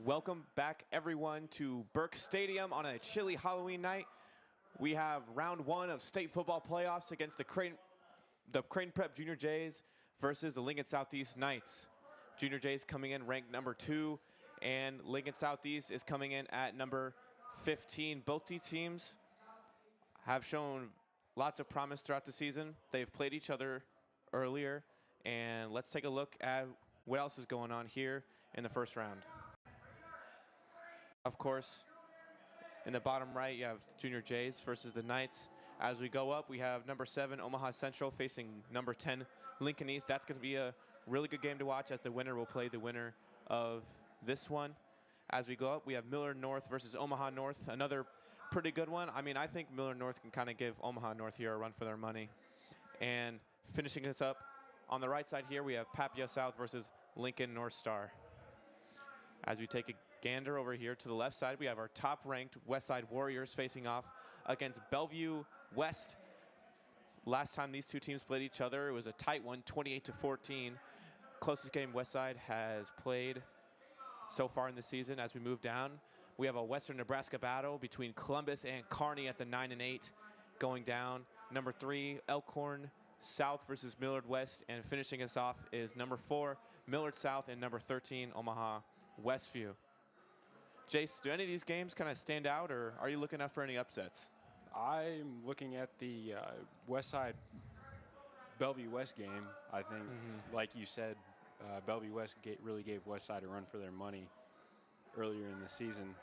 Welcome back, everyone, to Burke Stadium on a chilly Halloween night. We have round one of state football playoffs against the Creighton Prep Junior Jays versus the Lincoln Southeast Knights. Junior Jays coming in ranked number 2, and Lincoln Southeast is coming in at number 15. Both these teams have shown lots of promise throughout the season. They've played each other earlier, and let's take a look at what else is going on here in the first round. Of course, in the bottom right, you have Junior Jays versus the Knights. As we go up, we have number 7, Omaha Central, facing number 10, Lincoln East. That's going to be a really good game to watch, as the winner will play the winner of this one. As we go up, we have Millard North versus Omaha North, another pretty good one. I mean, I think Millard North can kind of give Omaha North here a run for their money. And finishing this up, on the right side here, we have Papio South versus Lincoln North Star. As we take a gander over here to the left side, we have our top-ranked Westside Warriors facing off against Bellevue West. Last time these two teams played each other, it was a tight one, 28-14. Closest game Westside has played so far in the season. As we move down, we have a Western Nebraska battle between Columbus and Kearney at the 9 and 8 going down. Number 3, Elkhorn South versus Millard West, and finishing us off is number 4, Millard South, and number 13, Omaha Westview. Jace, do any of these games kind of stand out, or are you looking out for any upsets? I'm looking at the Westside Bellevue West game. I think, like you said, Bellevue West really gave Westside a run for their money earlier in the season.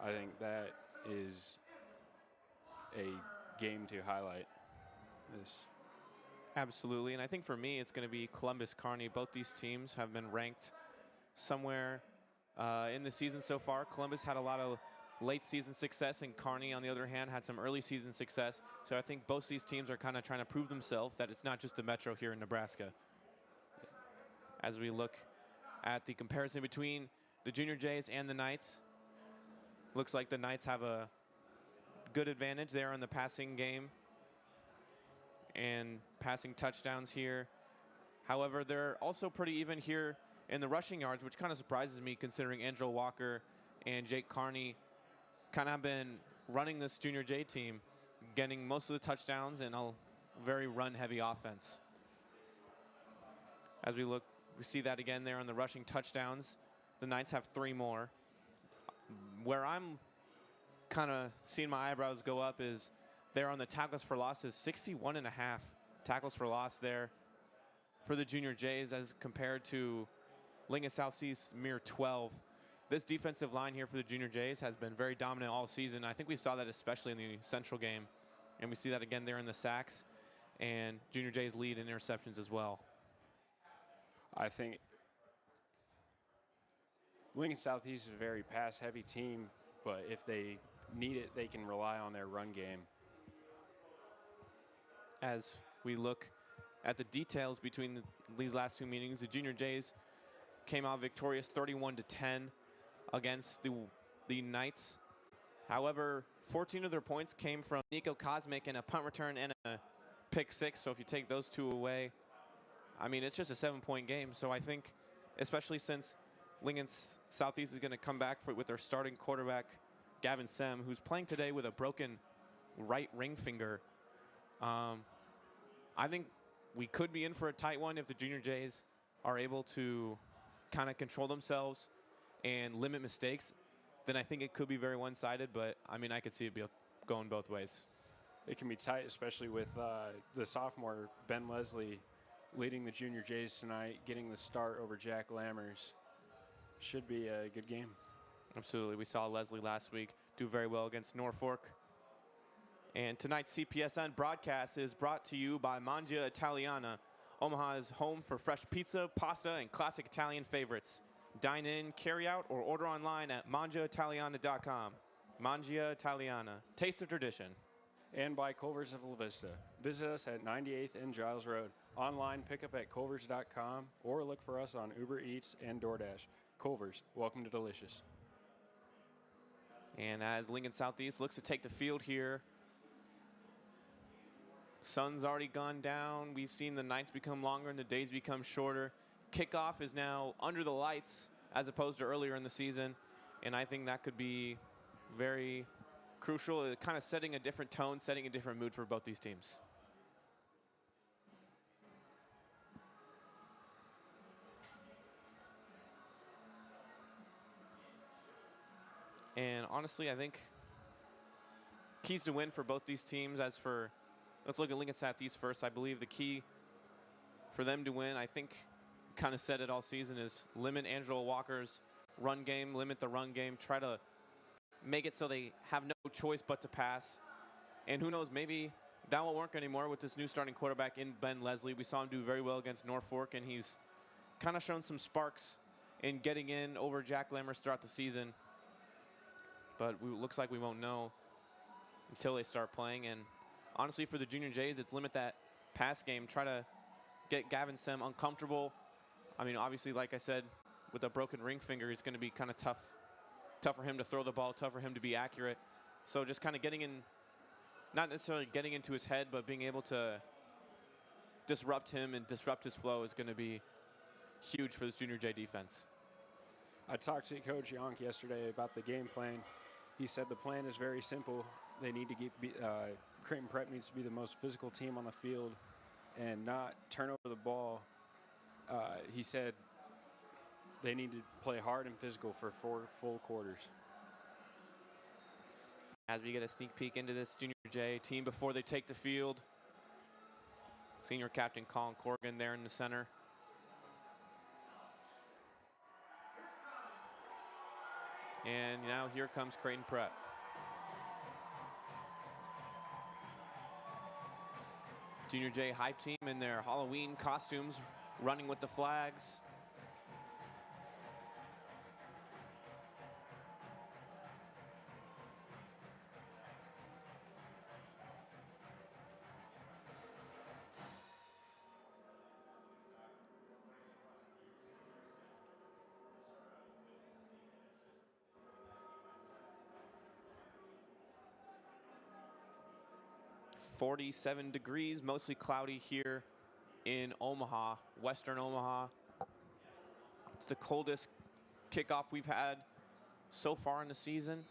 I think that is a game to highlight. Absolutely, and I think for me, it's going to be Columbus-Kearney. Both these teams have been ranked somewhere in the season so far. Columbus had a lot of late season success, and Kearney, on the other hand, had some early season success. So I think both these teams are kind of trying to prove themselves that it's not just the Metro here in Nebraska. As we look at the comparison between the Junior Jays and the Knights, looks like the Knights have a good advantage there in the passing game and passing touchdowns here. However, they're also pretty even here in the rushing yards, which kind of surprises me, considering Angelo Walker and Jake Kearney kind of have been running this Junior J team, getting most of the touchdowns and a very run-heavy offense. As we look, we see that again there on the rushing touchdowns. The Knights have 3 more. Where I'm kind of seeing my eyebrows go up is there on the tackles for losses, 61.5 tackles for loss there for the Junior Jays as compared to Lincoln Southeast's mere 12. This defensive line here for the Junior Jays has been very dominant all season. I think we saw that especially in the Central game, and we see that again there in the sacks, and Junior Jays lead in interceptions as well. I think Lincoln Southeast is a very pass-heavy team, but if they need it, they can rely on their run game. As we look at the details between these last 2 meetings, the Junior Jays came out victorious 31-10 against the Knights. However, 14 of their points came from Nico Cosmic and a punt return and a pick 6. So if you take those 2 away, I mean, it's just a 7-point game. So I think, especially since Lincoln Southeast is going to come back with their starting quarterback, Gavin Sem, who's playing today with a broken right ring finger, I think we could be in for a tight one if the Junior Jays are able to kind of control themselves and limit mistakes. Then I think it could be very one-sided, but I mean, I could see it going both ways. It can be tight, especially with the sophomore Ben Leslie leading the Junior Jays tonight, getting the start over Jack Lammers. Should be a good game. Absolutely. We saw Leslie last week do very well against Norfolk. And tonight's CPSN broadcast is brought to you by Mangia Italiana, Omaha's home for fresh pizza, pasta, and classic Italian favorites. Dine in, carry out, or order online at mangiaitaliana.com. Mangia Italiana. Taste the tradition. And by Culver's of La Vista. Visit us at 98th and Giles Road. Online, pick up at culvers.com, or look for us on Uber Eats and DoorDash. Culver's, welcome to Delicious. And as Lincoln Southeast looks to take the field here, sun's already gone down. We've seen the nights become longer and the days become shorter. Kickoff is now under the lights as opposed to earlier in the season. And I think that could be very crucial, kind of setting a different tone, setting a different mood for both these teams. And honestly, I think keys to win for both these teams. As for, let's look at Lincoln Southeast first. I believe the key for them to win, I think, kind of said it all season, is limit Angelo Walker's run game, limit the run game, try to make it so they have no choice but to pass. And who knows, maybe that won't work anymore with this new starting quarterback in Ben Leslie. We saw him do very well against Norfolk, and he's kind of shown some sparks in getting in over Jack Lammers throughout the season. But it looks like we won't know until they start playing. And honestly, for the Junior Jays, it's limit that pass game, try to get Gavin Sem uncomfortable. I mean, obviously, like I said, with a broken ring finger, it's going to be kind of tough for him to throw the ball, tough for him to be accurate. So just kind of getting in, not necessarily getting into his head, but being able to disrupt him and disrupt his flow is going to be huge for this Junior J defense. I talked to Coach Yonk yesterday about the game plan. He said the plan is very simple. They need to Creighton Prep needs to be the most physical team on the field and not turn over the ball. He said they need to play hard and physical for 4 full quarters. As we get a sneak peek into this Junior J team before they take the field, senior captain Colin Corrigan there in the center. And now here comes Creighton Prep. Junior J hype team in their Halloween costumes, running with the flags. .47 degrees, mostly cloudy here in Omaha, western Omaha. It's the coldest kickoff we've had so far in the season.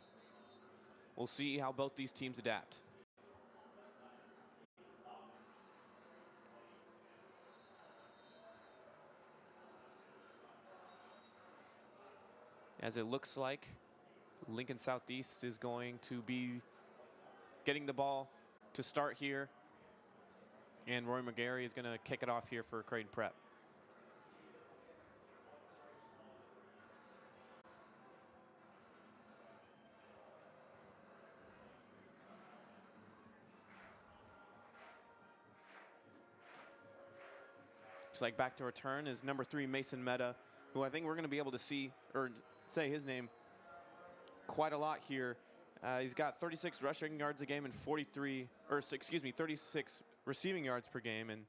We'll see how both these teams adapt. As it looks like Lincoln Southeast is going to be getting the ball to start here, and Roy McGarry is going to kick it off here for Creighton Prep. Looks like back to return is number 3 Mason Meta, who I think we're going to be able to see or say his name quite a lot here. He's got 36 rushing yards a game and 36 receiving yards per game and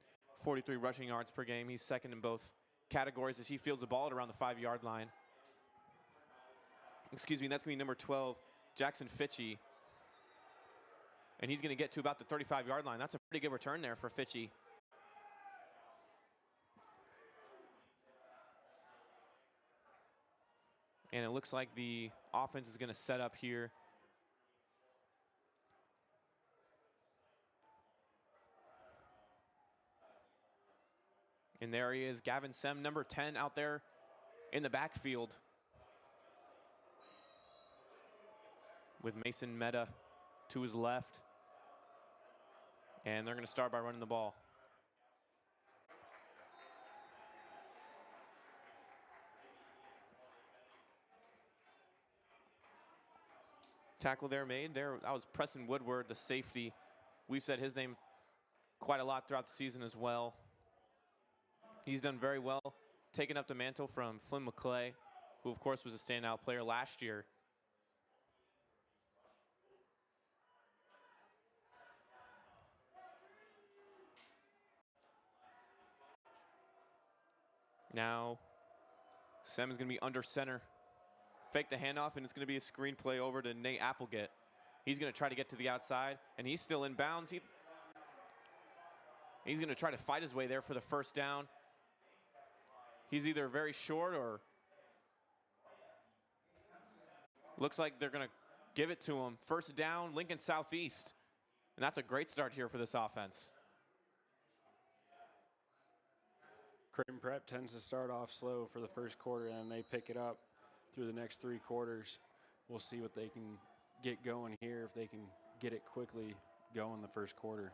43 rushing yards per game. He's second in both categories as he fields the ball at around the 5-yard line. That's going to be number 12, Jackson Fitchie. And he's going to get to about the 35-yard line. That's a pretty good return there for Fitchie. And it looks like the offense is going to set up here. And there he is, Gavin Sem, number 10 out there in the backfield, with Mason Meta to his left. And they're going to start by running the ball. Tackle there made. That was Preston Woodward, the safety. We've said his name quite a lot throughout the season as well. He's done very well, taking up the mantle from Flynn McClay, who of course was a standout player last year. Now, Sem is going to be under center. Fake the handoff, and it's going to be a screen play over to Nate Applegate. He's going to try to get to the outside, and he's still in bounds. He's going to try to fight his way there for the first down. He's either very short or Looks like they're going to give it to him. First down, Lincoln Southeast. And that's a great start here for this offense. Creighton Prep tends to start off slow for the first quarter, and they pick it up through the next 3 quarters. We'll see what they can get going here, if they can get it quickly going the first quarter.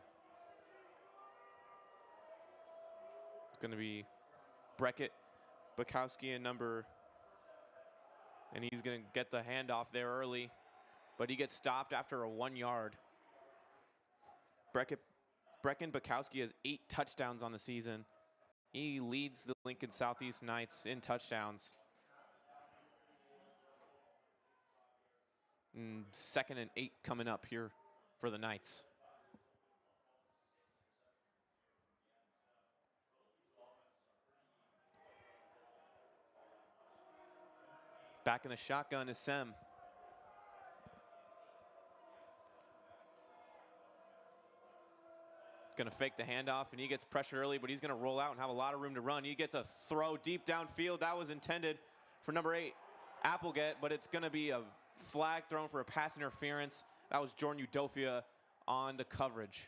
It's going to be Beckett, Bukowski, and he's going to get the handoff there early, but he gets stopped after a 1 yard. Brecken Bukowski has 8 touchdowns on the season. He leads the Lincoln Southeast Knights in touchdowns. And 2nd and 8 coming up here for the Knights. Back in the shotgun is Sem. Going to fake the handoff, and he gets pressure early, but he's going to roll out and have a lot of room to run. He gets a throw deep downfield. That was intended for number 8, Applegate, but it's going to be a flag thrown for a pass interference. That was Jordan Udofia on the coverage.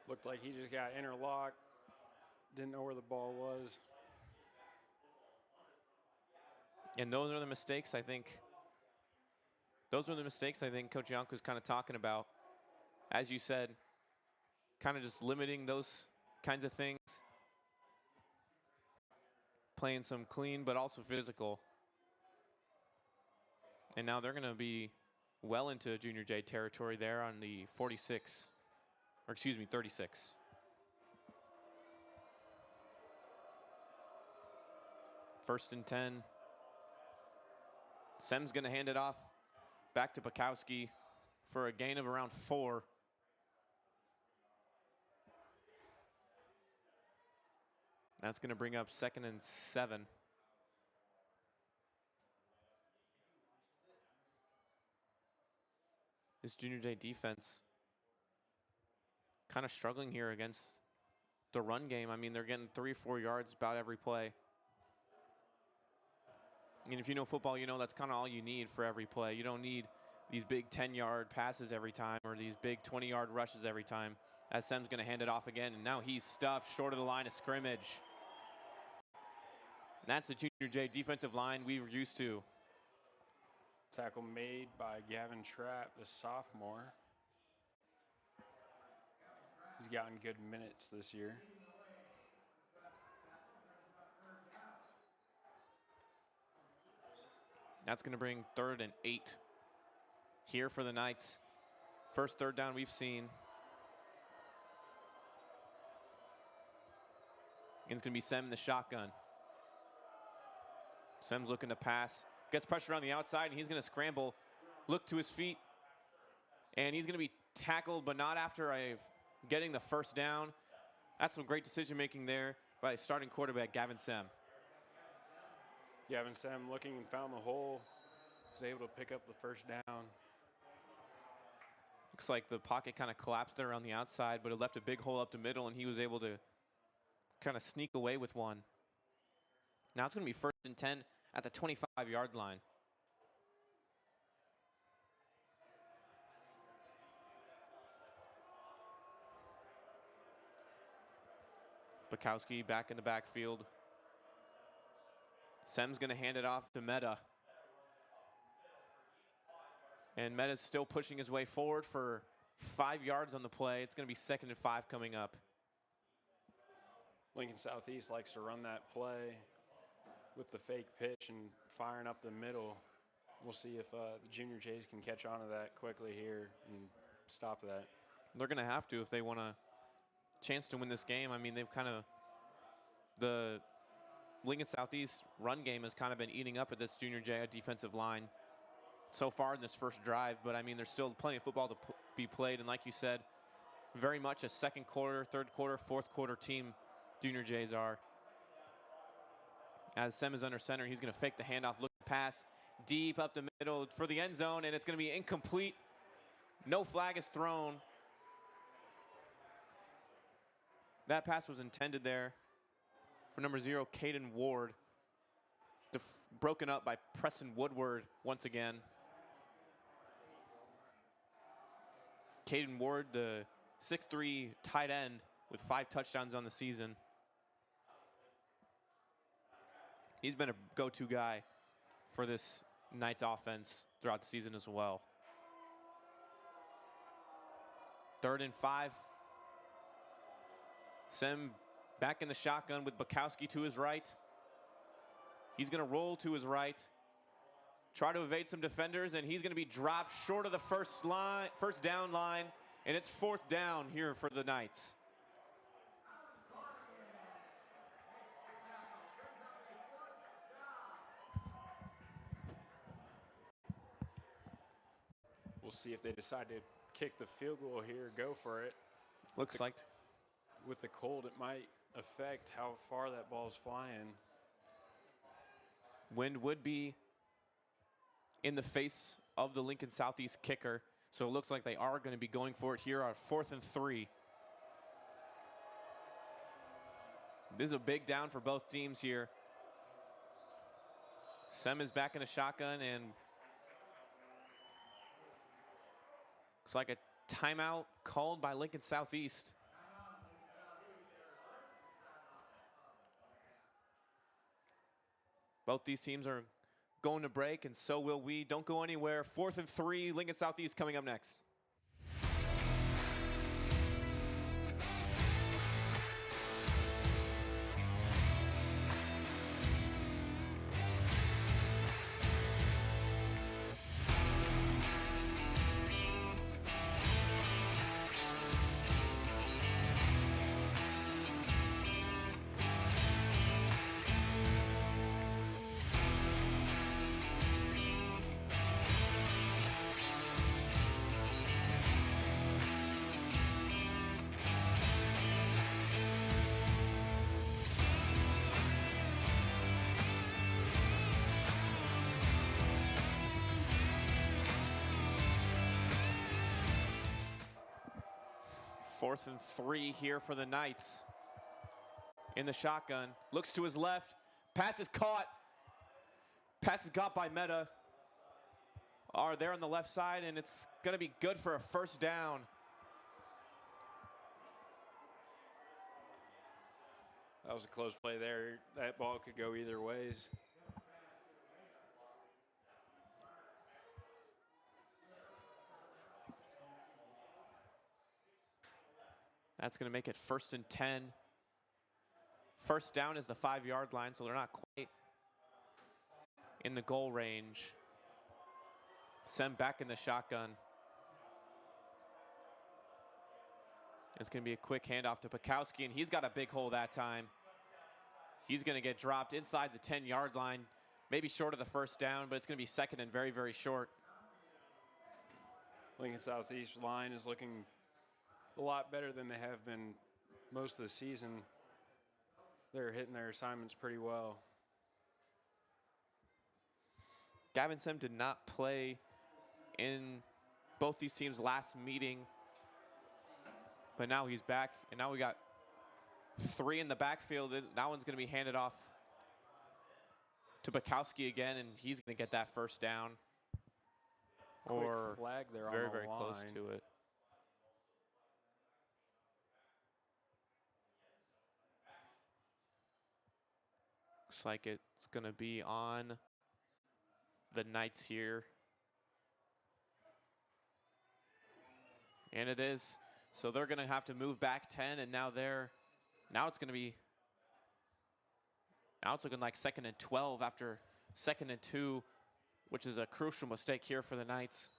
Looked like he just got interlocked. Didn't know where the ball was. And those are the mistakes I think. Those were the mistakes I think Coach Yonk was kind of talking about. As you said, kind of just limiting those kinds of things. Playing some clean, but also physical. And now they're going to be well into Junior J territory there on the 36, or excuse me, 36. First and 10. Sem's going to hand it off back to Bukowski for a gain of around 4. That's going to bring up 2nd and 7. This Junior J defense kind of struggling here against the run game. I mean, they're getting 3 or 4 yards about every play. And if you know football, you know that's kind of all you need for every play. You don't need these big 10-yard passes every time or these big 20-yard rushes every time. As Sem's going to hand it off again, and now he's stuffed short of the line of scrimmage. That's the Junior J defensive line we were used to. Tackle made by Gavin Trapp, the sophomore. He's gotten good minutes this year. That's going to bring 3rd and 8 here for the Knights. First 3rd down we've seen. And it's going to be Sem in the shotgun. Sem's looking to pass. Gets pressure on the outside, and he's going to scramble, look to his feet. And he's going to be tackled, but not after getting the first down. That's some great decision-making there by starting quarterback Gavin Sem. Gavin Sem looking and found the hole. Was able to pick up the first down. Looks like the pocket kind of collapsed there on the outside, but it left a big hole up the middle, and he was able to kind of sneak away with one. Now it's going to be 1st and 10 at the 25-yard line. Bukowski back in the backfield. Sem's going to hand it off to Meta. And Meta's still pushing his way forward for 5 yards on the play. It's going to be 2nd and 5 coming up. Lincoln Southeast likes to run that play with the fake pitch and firing up the middle. We'll see if the Junior Jays can catch on to that quickly here and stop that. They're going to have to if they want a chance to win this game. I mean, they've kind of, the Lincoln Southeast run game has kind of been eating up at this Junior J defensive line so far in this first drive. But, I mean, there's still plenty of football to be played. And like you said, very much a 2nd quarter, 3rd quarter, 4th quarter team Junior Jays are. As Sem is under center, he's going to fake the handoff, look pass deep up the middle for the end zone, and it's going to be incomplete. No flag is thrown. That pass was intended there for number 0, Caden Ward. broken up by Preston Woodward once again. Caden Ward, the 6'3" tight end with 5 touchdowns on the season. He's been a go-to guy for this Knights offense throughout the season as well. 3rd and 5. Sem back in the shotgun with Bukowski to his right. He's going to roll to his right, try to evade some defenders, and he's going to be dropped short of the first down line, and it's 4th down here for the Knights. We'll see if they decide to kick the field goal here, go for it. Looks like with the cold, it might affect how far that ball's flying. Wind would be in the face of the Lincoln Southeast kicker, so it looks like they are going to be going for it here on 4th and 3. This is a big down for both teams here. Sem is back in the shotgun, and looks like a timeout called by Lincoln Southeast. Both these teams are going to break, and so will we. Don't go anywhere. 4th and 3, Lincoln Southeast coming up next. Fourth and 3 here for the Knights. In the shotgun, looks to his left, pass is caught. Pass is caught by Meta. Are there on the left side, and it's gonna be good for a 1st down. That was a close play there. That ball could go either ways. That's going to make it 1st and 10. 1st down is the 5-yard line, so they're not quite in the goal range. Sem back in the shotgun. It's going to be a quick handoff to Bukowski, and he's got a big hole that time. He's going to get dropped inside the 10-yard line, maybe short of the 1st down, but it's going to be 2nd and very, very short. Lincoln Southeast line is looking a lot better than they have been most of the season. They're hitting their assignments pretty well. Gavin Sem did not play in both these teams' last meeting, but now he's back, and now we got 3 in the backfield. That one's going to be handed off to Bukowski again, and he's going to get that 1st down. Quick flag there very, on the very line. close to it. Looks like it's going to be on the Knights here. And it is. So they're going to have to move back 10, and now it's going to be, now it's looking like 2nd and 12 after 2nd and 2, which is a crucial mistake here for the Knights.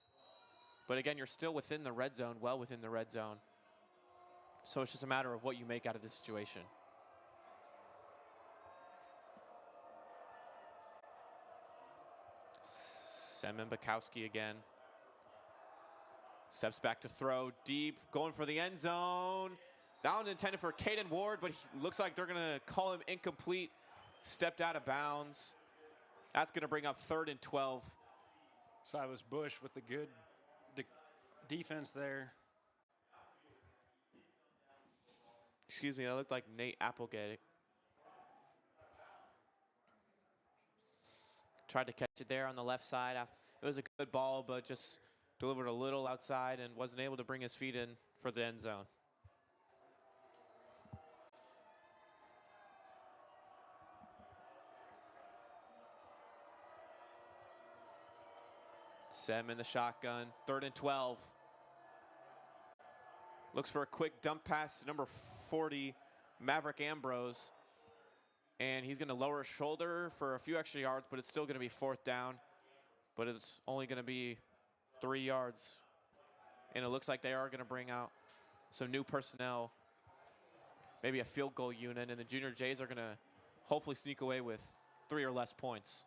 But again, you're still within the red zone, well within the red zone. So it's just a matter of what you make out of this situation. Sem and Bukowski again. Steps back to throw, deep, going for the end zone. That one intended for Caden Ward, but he looks like they're gonna call him incomplete. Stepped out of bounds. That's gonna bring up 3rd and 12. Silas Bush with the good defense there. Excuse me, that looked like Nate Applegate. Tried to catch it there on the left side. It was a good ball, but just delivered a little outside and wasn't able to bring his feet in for the end zone. Sem in the shotgun, 3rd and 12. Looks for a quick dump pass to number 40, Maverick Ambrose. And he's going to lower his shoulder for a few extra yards, but it's still going to be 4th down. But it's only going to be 3 yards. And it looks like they are going to bring out some new personnel, maybe a field goal unit, and the Junior Jays are going to hopefully sneak away with 3 or less points.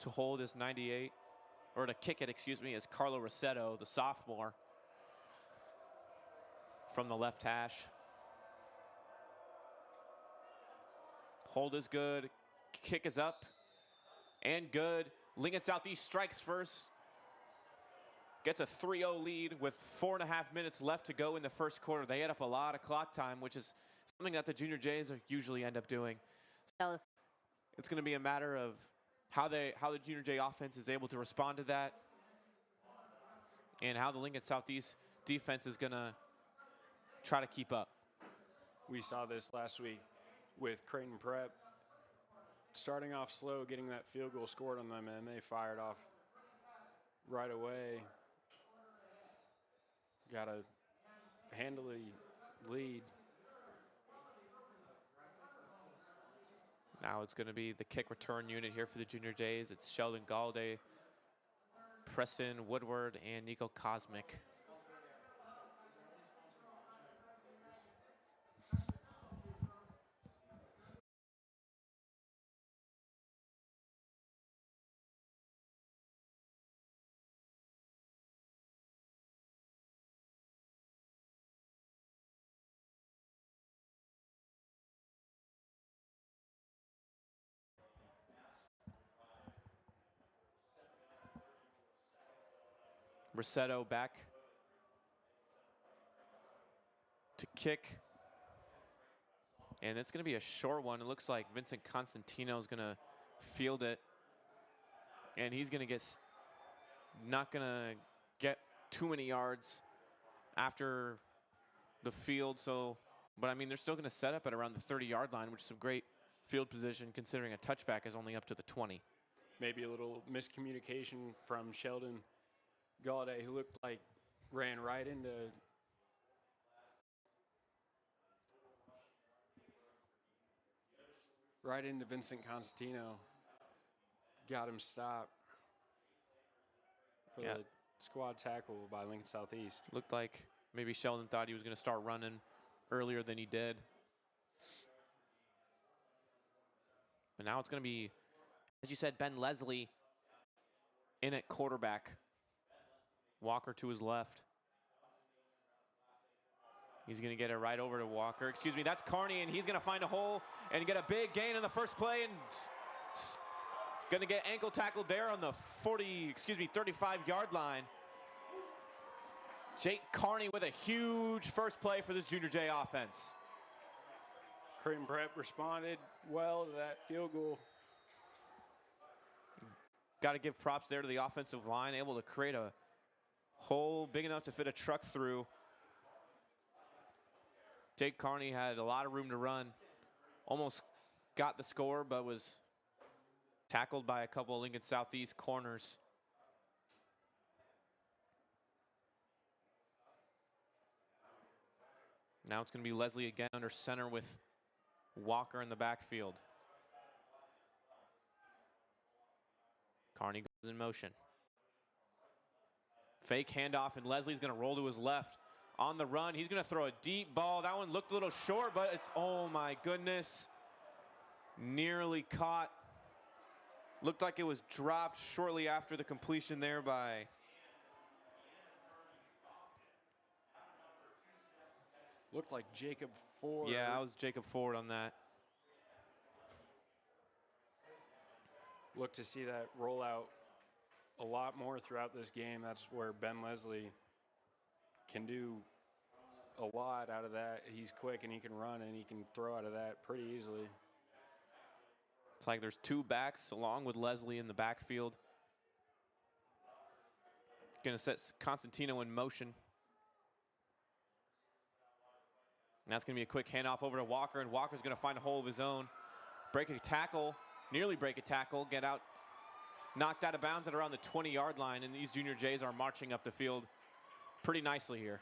To hold is 98, or to kick it, excuse me, is Carlo Rossetto, the sophomore from the left hash. Hold is good, kick is up and good. Lincoln Southeast strikes first, gets a 3-0 lead with 4.5 minutes left to go in the first quarter. They add up a lot of clock time, which is something that the Junior Jays usually end up doing. So it's going to be a matter of how the Junior J offense is able to respond to that, and how the Lincoln Southeast defense is going to try to keep up. We saw this last week with Creighton Prep starting off slow, getting that field goal scored on them, and they fired off right away. Got a handily lead. Now it's going to be the kick return unit here for the Junior Jays. It's Sheldon Galladay, Preston Woodward, and Nico Cosmic. Rossetto back to kick. And it's going to be a short one. It looks like Vincent Constantino is going to field it. And he's going to not going to get too many yards after the field. So, but I mean, they're still going to set up at around the 30-yard line, which is some great field position considering a touchback is only up to the 20. Maybe a little miscommunication from Sheldon Galladay, who looked like ran right into Vincent Constantino. Got him stopped for the squad tackle by Lincoln Southeast. Looked like maybe Sheldon thought he was going to start running earlier than he did. But now it's going to be, as you said, Ben Leslie in at quarterback. Walker to his left. He's going to get it right over to Walker. Excuse me, that's Carney, and he's going to find a hole and get a big gain in the first play, and going to get ankle tackled there on the 35-yard line. Jake Carney with a huge first play for this Junior J offense. Creighton Prep responded well to that field goal. Got to give props there to the offensive line, able to create a hole big enough to fit a truck through. Jake Carney had a lot of room to run. Almost got the score, but was tackled by a couple of Lincoln Southeast corners. Now it's going to be Leslie again under center with Walker in the backfield. Carney goes in motion. Fake handoff, and Leslie's going to roll to his left. On the run, he's going to throw a deep ball. That one looked a little short, but it's, oh my goodness. Nearly caught. Looked like it was dropped shortly after the completion there by looked like Jacob Ford. Yeah, I was Jacob Ford on that. Look to see that rollout a lot more throughout this game. That's where Ben Leslie can do a lot out of that. He's quick and he can run and he can throw out of that pretty easily. It's like there's two backs along with Leslie in the backfield. Going to set Constantino in motion. And that's going to be a quick handoff over to Walker, and Walker's going to find a hole of his own. Break a tackle, nearly break a tackle, get out, knocked out of bounds at around the 20-yard line, and these Junior Jays are marching up the field pretty nicely here.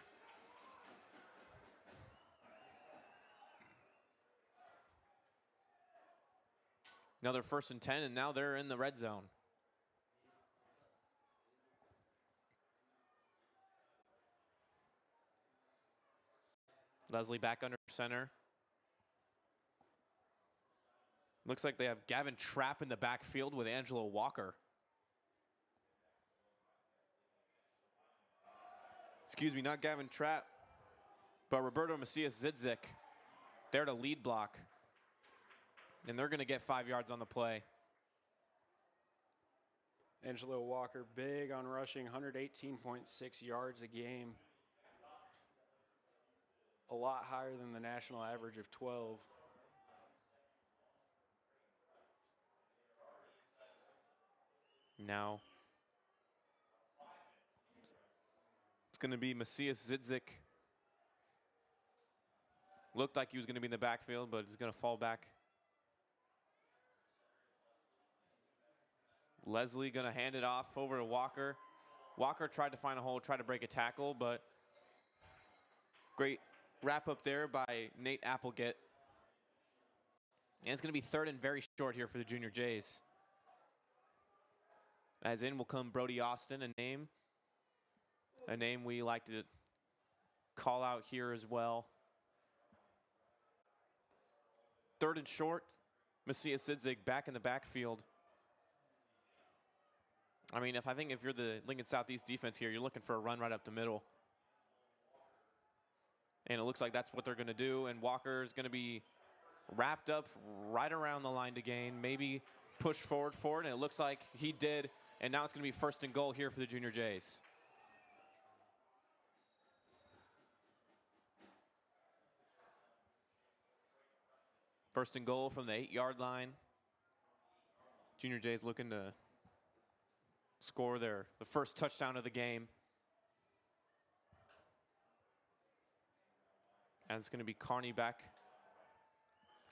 Another 1st and 10, and now they're in the red zone. Leslie back under center. Looks like they have Gavin Trapp in the backfield with Angelo Walker. Excuse me, not Gavin Trapp, but Roberto Macias-Zidzik there to lead block. And they're going to get 5 yards on the play. Angelo Walker, big on rushing, 118.6 yards a game. A lot higher than the national average of 12. Now, it's going to be Macias-Zidzik. Looked like he was going to be in the backfield, but he's going to fall back. Leslie going to hand it off over to Walker. Walker tried to find a hole, tried to break a tackle, but great wrap up there by Nate Applegate. And it's going to be 3rd and very short here for the Junior Jays. As in will come Brody Austin, a name we like to call out here as well. 3rd and short, Macias-Zidzik back in the backfield. I mean, I think if you're the Lincoln Southeast defense here, you're looking for a run right up the middle. And it looks like that's what they're going to do. And Walker's going to be wrapped up right around the line to gain, maybe push forward for it. And it looks like he did. And now it's going to be 1st and goal here for the Junior Jays. First and goal from the 8-yard line. Junior Jays looking to score the first touchdown of the game. And it's going to be Carney back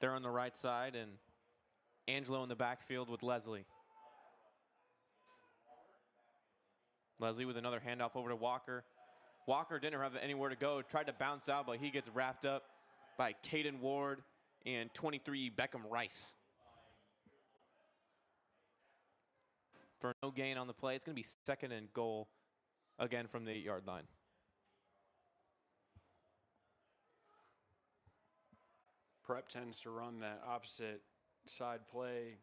there on the right side and Angelo in the backfield with Leslie. Leslie with another handoff over to Walker. Walker didn't have anywhere to go, tried to bounce out, but he gets wrapped up by Caden Ward and 23 Beckham Rice. For no gain on the play, it's going to be 2nd and goal again from the 8-yard line. Prep tends to run that opposite side play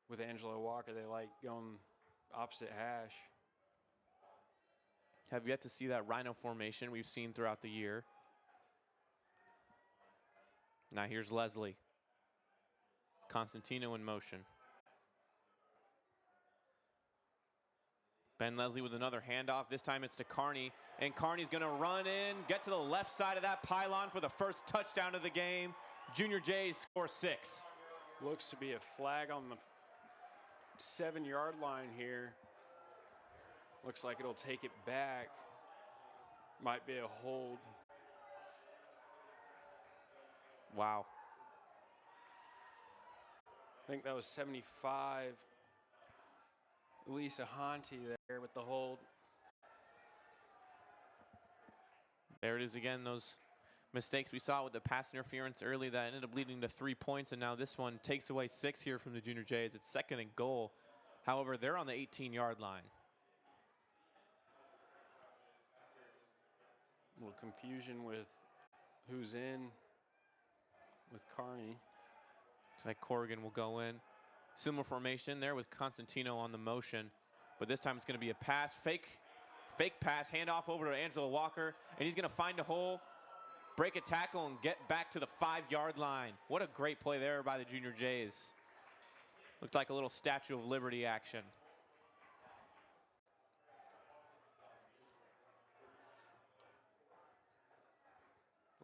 with Angelo Walker. They like going opposite hash. Have yet to see that rhino formation we've seen throughout the year. Now here's Leslie. Constantino in motion. Ben Leslie with another handoff. This time it's to Carney. And Carney's going to run in, get to the left side of that pylon for the first touchdown of the game. Junior Jays score 6. Looks to be a flag on the 7-yard line here. Looks like it'll take it back. Might be a hold. Wow. I think that was 75. Elisa Honti there with the hold. There it is again, those mistakes we saw with the pass interference early that ended up leading to 3 points, and now this one takes away 6 here from the Junior Jays. It's 2nd and goal. However, they're on the 18-yard line. A little confusion with who's in with Carney. Looks like Corrigan will go in. Similar formation there with Constantino on the motion, but this time it's going to be a pass, fake pass, handoff over to Angelo Walker, and he's going to find a hole, break a tackle, and get back to the 5-yard line. What a great play there by the Junior Jays. Looked like a little Statue of Liberty action.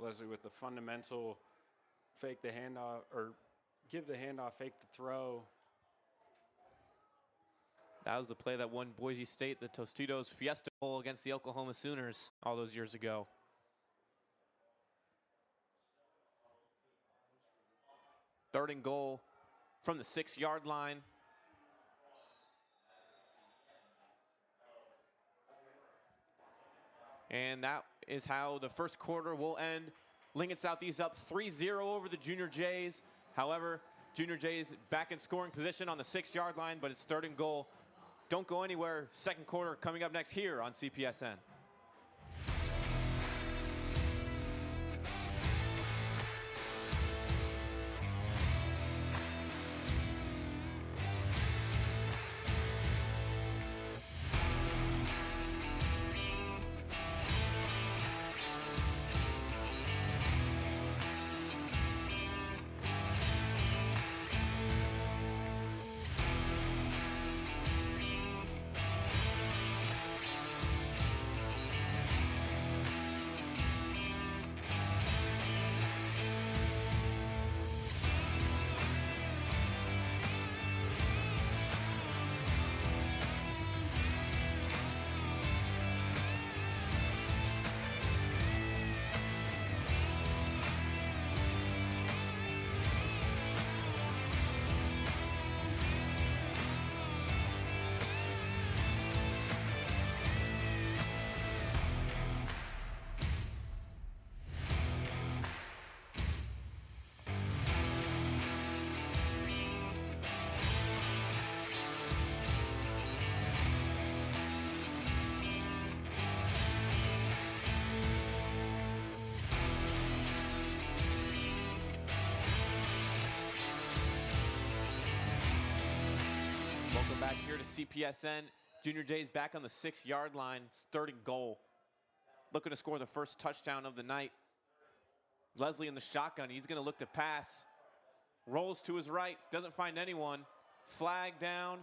Leslie with the fundamental fake the handoff, or give the handoff, fake the throw. That was the play that won Boise State the Tostitos Fiesta Bowl against the Oklahoma Sooners all those years ago. Third and goal from the 6-yard line. And that is how the first quarter will end. Lincoln Southeast up 3-0 over the Junior Jays. However, Junior Jays back in scoring position on the 6-yard line, but it's third and goal. Don't go anywhere. Second quarter coming up next here on CPSN. Back here to CPSN. Junior Jays back on the 6-yard line. It's third and goal. Looking to score the first touchdown of the night. Leslie in the shotgun. He's going to look to pass. Rolls to his right. Doesn't find anyone. Flag down.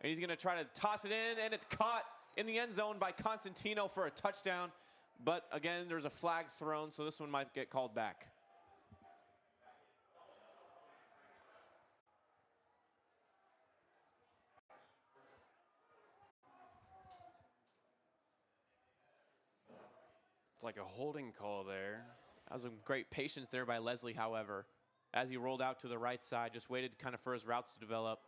And he's going to try to toss it in. And it's caught in the end zone by Constantino for a touchdown. But again, there's a flag thrown, so this one might get called back. Like a holding call there. That was some great patience there by Leslie, however. As he rolled out to the right side, just waited kind of for his routes to develop.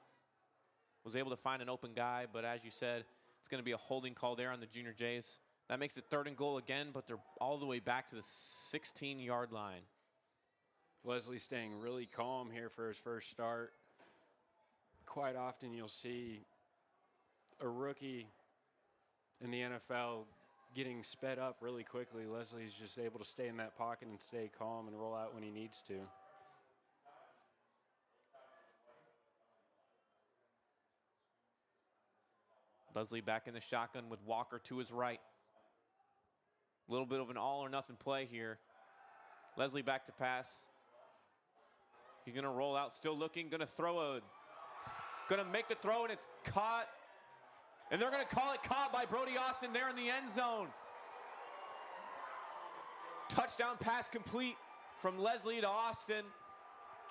Was able to find an open guy, but as you said, it's going to be a holding call there on the Junior Jays. That makes it third and goal again, but they're all the way back to the 16-yard line. Leslie staying really calm here for his first start. Quite often you'll see a rookie in the NFL getting sped up really quickly. Leslie's just able to stay in that pocket and stay calm and roll out when he needs to. Leslie back in the shotgun with Walker to his right. A little bit of an all or nothing play here. Leslie back to pass. He's going to roll out, still looking, going to make the throw, and it's caught. And they're going to call it caught by Brody Austin there in the end zone. Touchdown pass complete from Leslie to Austin.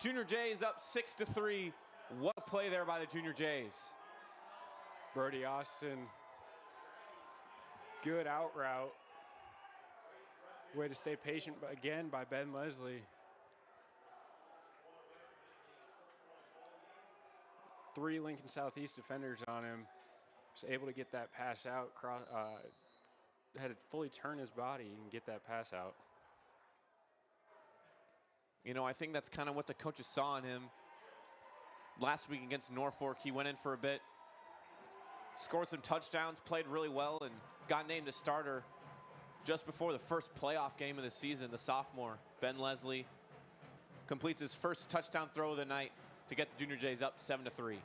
Junior Jays up 6-3. What a play there by the Junior Jays. Brody Austin, good out route. Way to stay patient again by Ben Leslie. 3 Lincoln Southeast defenders on him. Was able to get that pass out, had to fully turn his body and get that pass out. You know, I think that's kind of what the coaches saw in him. Last week against Norfolk, he went in for a bit, scored some touchdowns, played really well, and got named a starter just before the first playoff game of the season. The sophomore, Ben Leslie, completes his first touchdown throw of the night to get the Junior Jays up 7-3.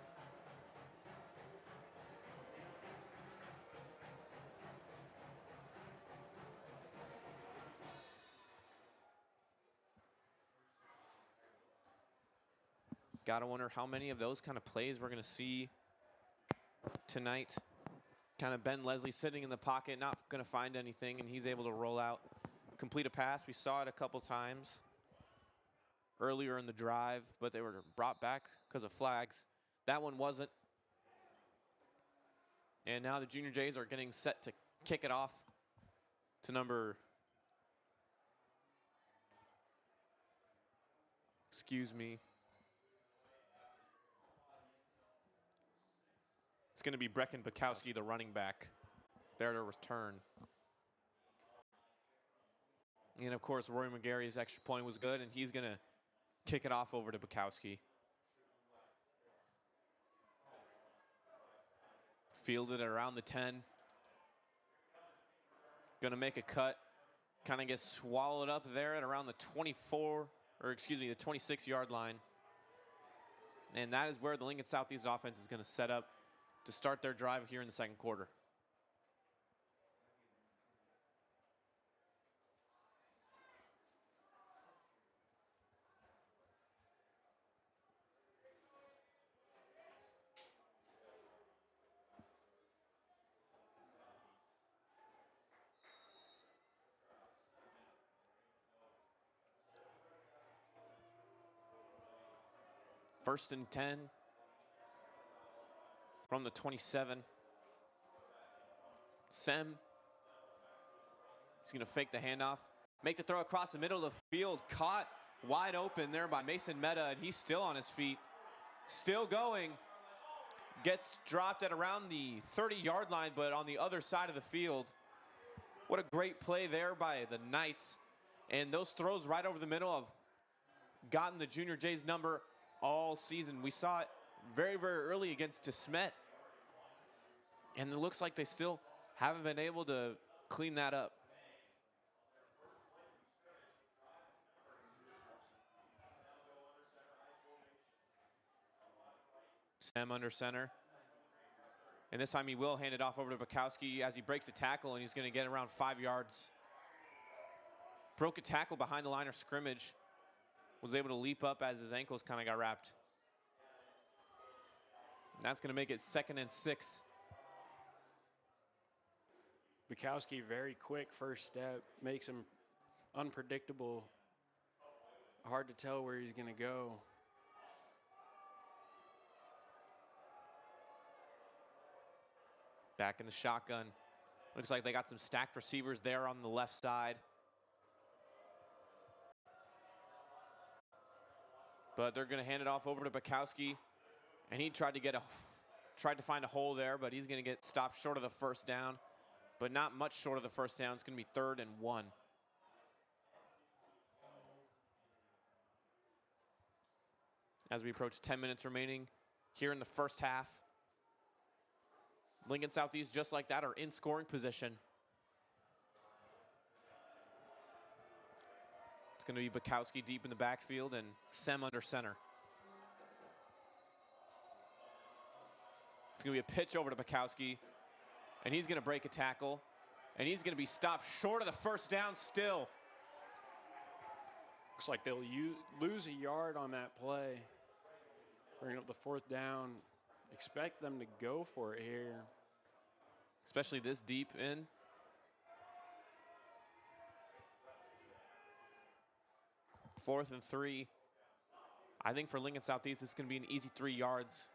Gotta wonder how many of those kind of plays we're gonna see tonight. Kind of Ben Leslie sitting in the pocket, not gonna find anything, and he's able to roll out complete a pass. We saw it a couple times earlier in the drive, but they were brought back because of flags. That one wasn't. And now the Junior Jays are getting set to kick it off to number, excuse me. It's going to be Brecken Bukowski, the running back. There to return. And of course, Rory McGarry's extra point was good, and he's going to kick it off over to Bukowski. Fielded around the 10. Going to make a cut. Kind of gets swallowed up there at around the 24, or excuse me, the 26-yard line. And that is where the Lincoln Southeast offense is going to set up to start their drive here in the second quarter. First and 10 from the 27. Sem. He's going to fake the handoff. Make the throw across the middle of the field. Caught wide open there by Mason Meta, and he's still on his feet. Still going. Gets dropped at around the 30-yard line, but on the other side of the field. What a great play there by the Knights. And those throws right over the middle have gotten the Junior Jays number all season. We saw it very, very early against DeSmet. And it looks like they still haven't been able to clean that up. Sam under center. And this time he will hand it off over to Bukowski as he breaks a tackle, and he's going to get around 5 yards. Broke a tackle behind the line of scrimmage. Was able to leap up as his ankles kind of got wrapped. That's going to make it 2nd and 6. Bukowski, very quick first step, makes him unpredictable. Hard to tell where he's going to go. Back in the shotgun. Looks like they got some stacked receivers there on the left side. But they're going to hand it off over to Bukowski. And he tried to find a hole there, but he's going to get stopped short of the first down. But not much short of the first down. It's going to be 3rd and 1. As we approach 10 minutes remaining here in the first half. Lincoln Southeast, just like that, are in scoring position. It's going to be Bukowski deep in the backfield and Sem under center. It's going to be a pitch over to Bukowski, and he's going to break a tackle, and he's going to be stopped short of the first down still. Looks like they'll lose a yard on that play. Bring up the 4th down. Expect them to go for it here. Especially this deep in. Fourth and 3. I think for Lincoln Southeast, it's going to be an easy 3 yards.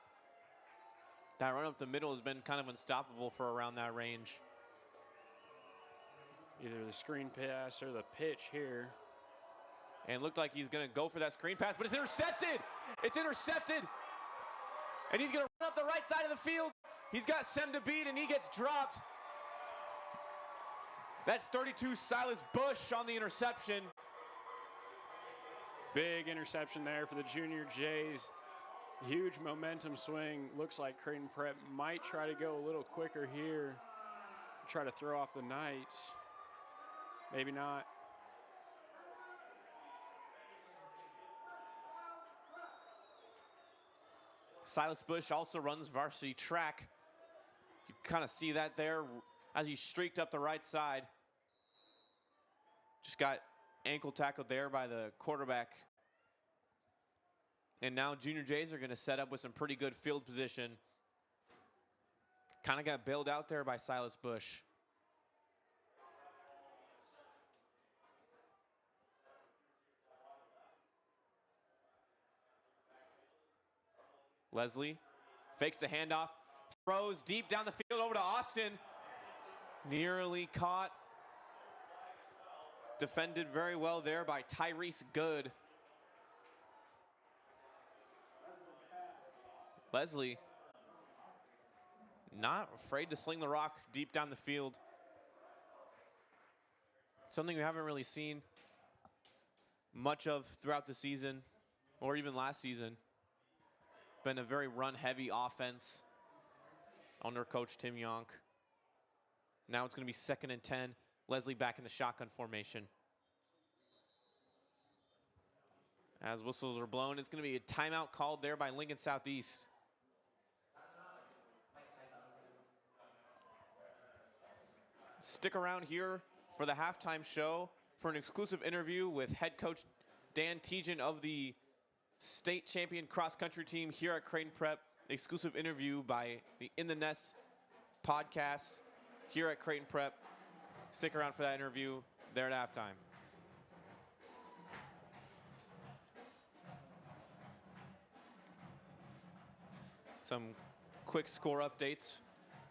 That run up the middle has been kind of unstoppable for around that range. Either the screen pass or the pitch here. And it looked like he's going to go for that screen pass, but it's intercepted. It's intercepted. And he's going to run up the right side of the field. He's got Sem to beat, and he gets dropped. That's 32 Silas Bush on the interception. Big interception there for the Junior Jays. Huge momentum swing. Looks like Creighton Prep might try to go a little quicker here. Try to throw off the Knights. Maybe not. Silas Bush also runs varsity track. You kind of see that there as he streaked up the right side. Just got ankle tackled there by the quarterback. And now Junior Jays are going to set up with some pretty good field position. Kind of got bailed out there by Silas Bush. Leslie fakes the handoff, throws deep down the field over to Austin. Nearly caught. Defended very well there by Tyrese Good. Leslie not afraid to sling the rock deep down the field. Something we haven't really seen much of throughout the season, or even last season. Been a very run-heavy offense under Coach Tim Yonk. Now it's going to be 2nd and 10. Leslie back in the shotgun formation. As whistles are blown, it's going to be a timeout called there by Lincoln Southeast. Stick around here for the halftime show for an exclusive interview with head coach Dan Tejan of the state champion cross-country team here at Creighton Prep. Exclusive interview by the In the Nest podcast here at Creighton Prep. Stick around for that interview there at halftime. Some quick score updates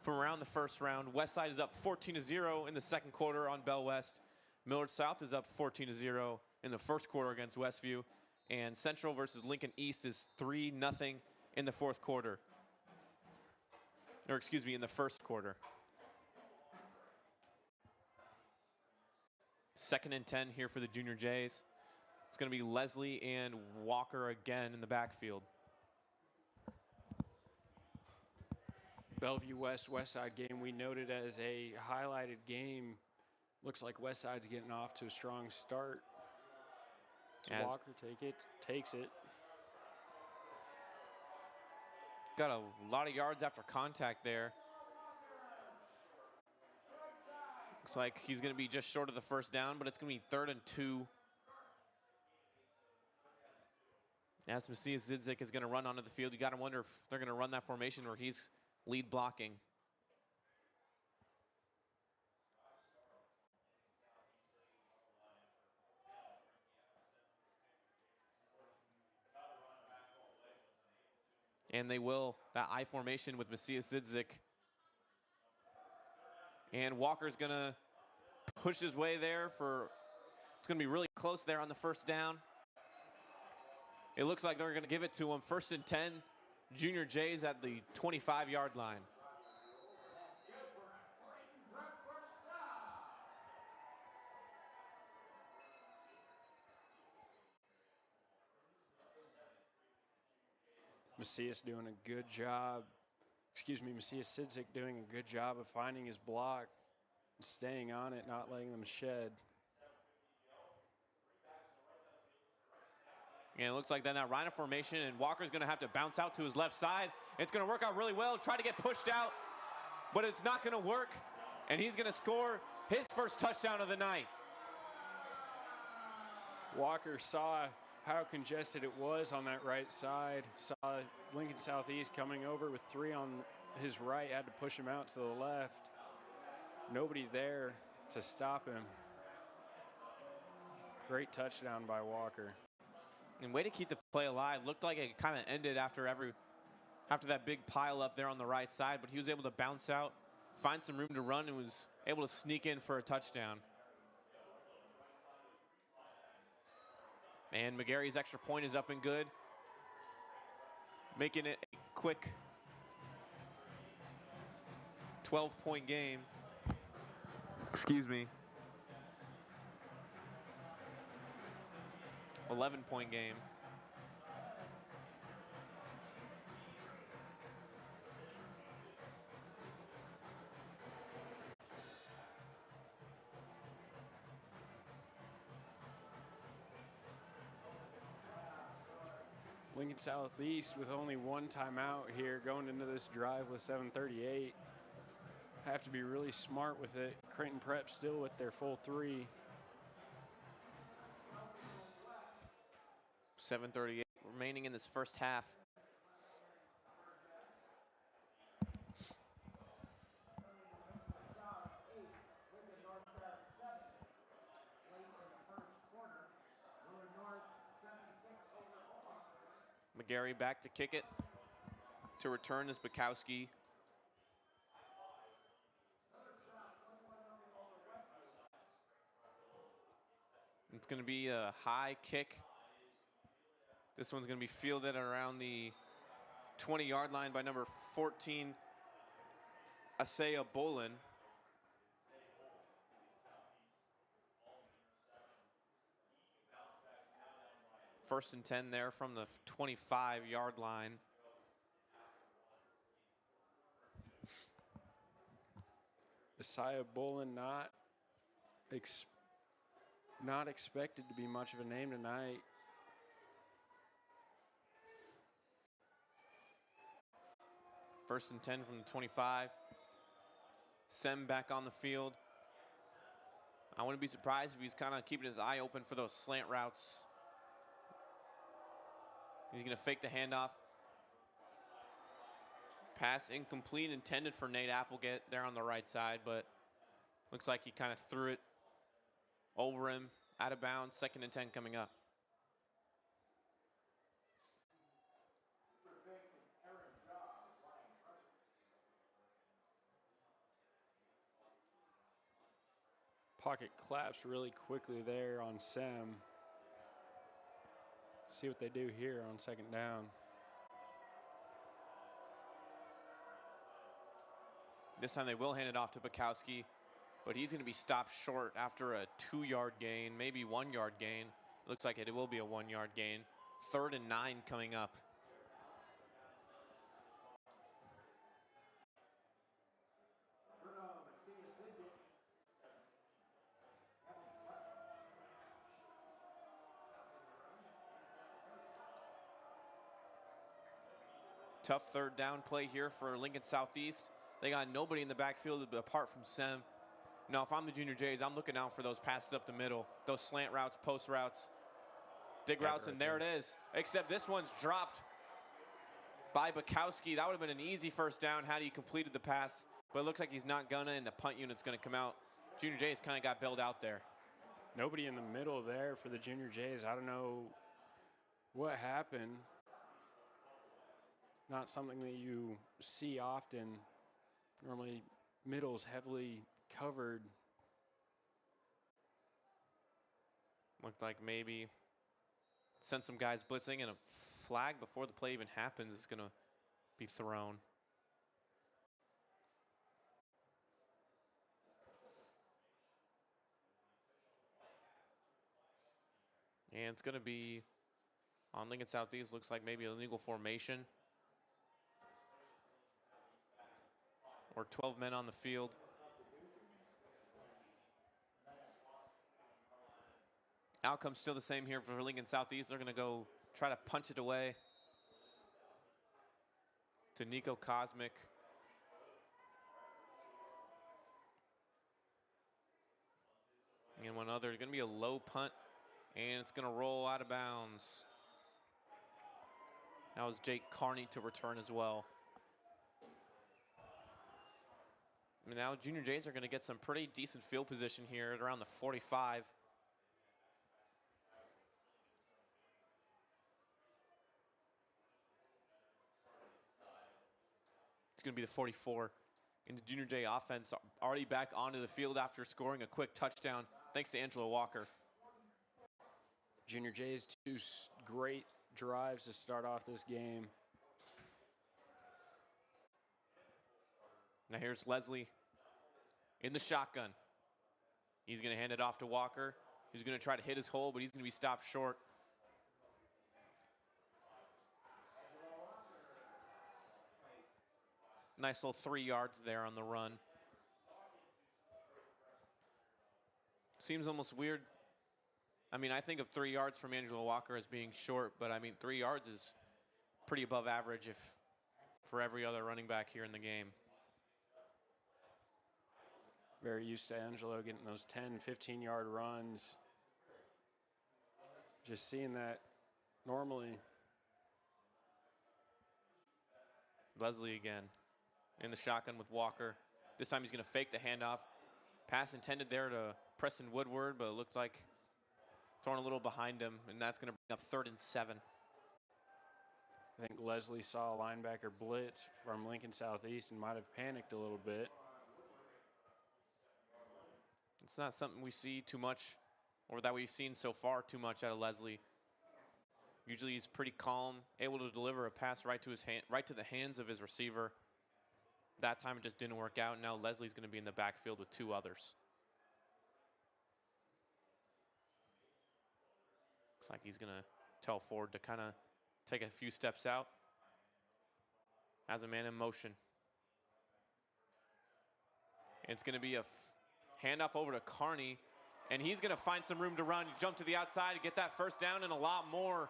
from around the first round. Westside is up 14-0 in the second quarter on Bell West. Millard South is up 14-0 in the first quarter against Westview. And Central versus Lincoln East is 3-0 in the fourth quarter. Or excuse me, in the first quarter. 2nd and 10 here for the Junior Jays. It's going to be Leslie and Walker again in the backfield. Bellevue Westside game we noted as a highlighted game. Looks like Westside's getting off to a strong start. Walker takes it. Got a lot of yards after contact there. Looks like he's going to be just short of the first down, but it's going to be 3rd and 2. As Macias Zidzik is going to run onto the field, you got to wonder if they're going to run that formation where he's lead blocking. And they will, that I formation with Macias Zidzik. And Walker's going to push his way there for, it's going to be really close there on the first down. It looks like they're going to give it to him. 1st and 10, Junior Jays at the 25-yard line. Macias doing a good job. Macias Sidzik doing a good job of finding his block, staying on it, not letting them shed. And it looks like then that Rhino formation, and Walker's going to have to bounce out to his left side. It's going to work out really well. Try to get pushed out, but it's not going to work. And he's going to score his first touchdown of the night. Walker saw how congested it was on that right side. Saw Lincoln Southeast coming over with 3 on his right, had to push him out to the left. Nobody there to stop him. Great touchdown by Walker. And way to keep the play alive. Looked like it kind of ended after that big pile up there on the right side, but he was able to bounce out, find some room to run, and was able to sneak in for a touchdown. And McGarry's extra point is up and good, making it a quick 12-point game. Excuse me. 11-point game. Lincoln Southeast with only 1 timeout here going into this drive with 7:38. Have to be really smart with it. Creighton Prep still with their full 3. 7:38 remaining in this first half. McGarry back to kick it. To return is Bukowski. It's going to be a high kick. This one's going to be fielded around the 20-yard line by number 14, Asaya Bolin. First and 10 there from the 25-yard line. Asaya Bolin not expected to be much of a name tonight. First and 10 from the 25. Sem back on the field. I wouldn't be surprised if he's kind of keeping his eye open for those slant routes. He's going to fake the handoff. Pass incomplete, intended for Nate Applegate there on the right side, but looks like he kind of threw it over him, out of bounds. Second and 10 coming up. Pocket collapsed really quickly there on Sem. See what they do here on second down. This time they will hand it off to Bukowski, but he's going to be stopped short after a 2-yard gain, maybe 1-yard gain. Looks like it will be a 1-yard gain. 3rd and 9 coming up. Tough third down play here for Lincoln Southeast. They got nobody in the backfield apart from Sem. Now, if I'm the Junior Jays, I'm looking out for those passes up the middle, those slant routes, post routes, dig routes, and there it is. Except this one's dropped by Bukowski. That would have been an easy first down had he completed the pass, but it looks like he's not gonna, and the punt unit's gonna come out. Junior Jays kind of got bailed out there. Nobody in the middle there for the Junior Jays. I don't know what happened. Not something that you see often. Normally, middle's heavily covered. Looked like maybe sent some guys blitzing, and a flag before the play even happens is going to be thrown. And it's going to be on Lincoln Southeast. Looks like maybe a illegal formation. Or 12 men on the field. Outcome still the same here for Lincoln Southeast. They're going to go try to punch it away to Nico Cosmic. And one other, going to be a low punt, and it's going to roll out of bounds. That was Jake Carney to return as well. And now Junior Jays are going to get some pretty decent field position here at around the 45. It's going to be the 44. And the Junior Jay offense already back onto the field after scoring a quick touchdown, thanks to Angelo Walker. Junior Jays, 2 great drives to start off this game. Now here's Leslie in the shotgun. He's going to hand it off to Walker. He's going to try to hit his hole, but he's going to be stopped short. Nice little 3 yards there on the run. Seems almost weird. I mean, I think of 3 yards from Angelo Walker as being short, but I mean, 3 yards is pretty above average for every other running back here in the game. Very used to Angelo getting those 10, 15-yard runs. Just seeing that normally. Leslie again in the shotgun with Walker. This time he's going to fake the handoff. Pass intended there to Preston Woodward, but it looked like thrown a little behind him, and that's going to bring up 3rd and 7. I think Leslie saw a linebacker blitz from Lincoln Southeast and might have panicked a little bit. It's not something we see too much, or that we've seen so far too much out of Leslie. Usually he's pretty calm, able to deliver a pass right to his hand, right to the hands of his receiver. That time it just didn't work out. Now Leslie's going to be in the backfield with 2 others. Looks like he's going to tell Ford to kind of take a few steps out. Has a man in motion. It's going to be a handoff over to Carney, and he's going to find some room to run, jump to the outside, get that first down and a lot more.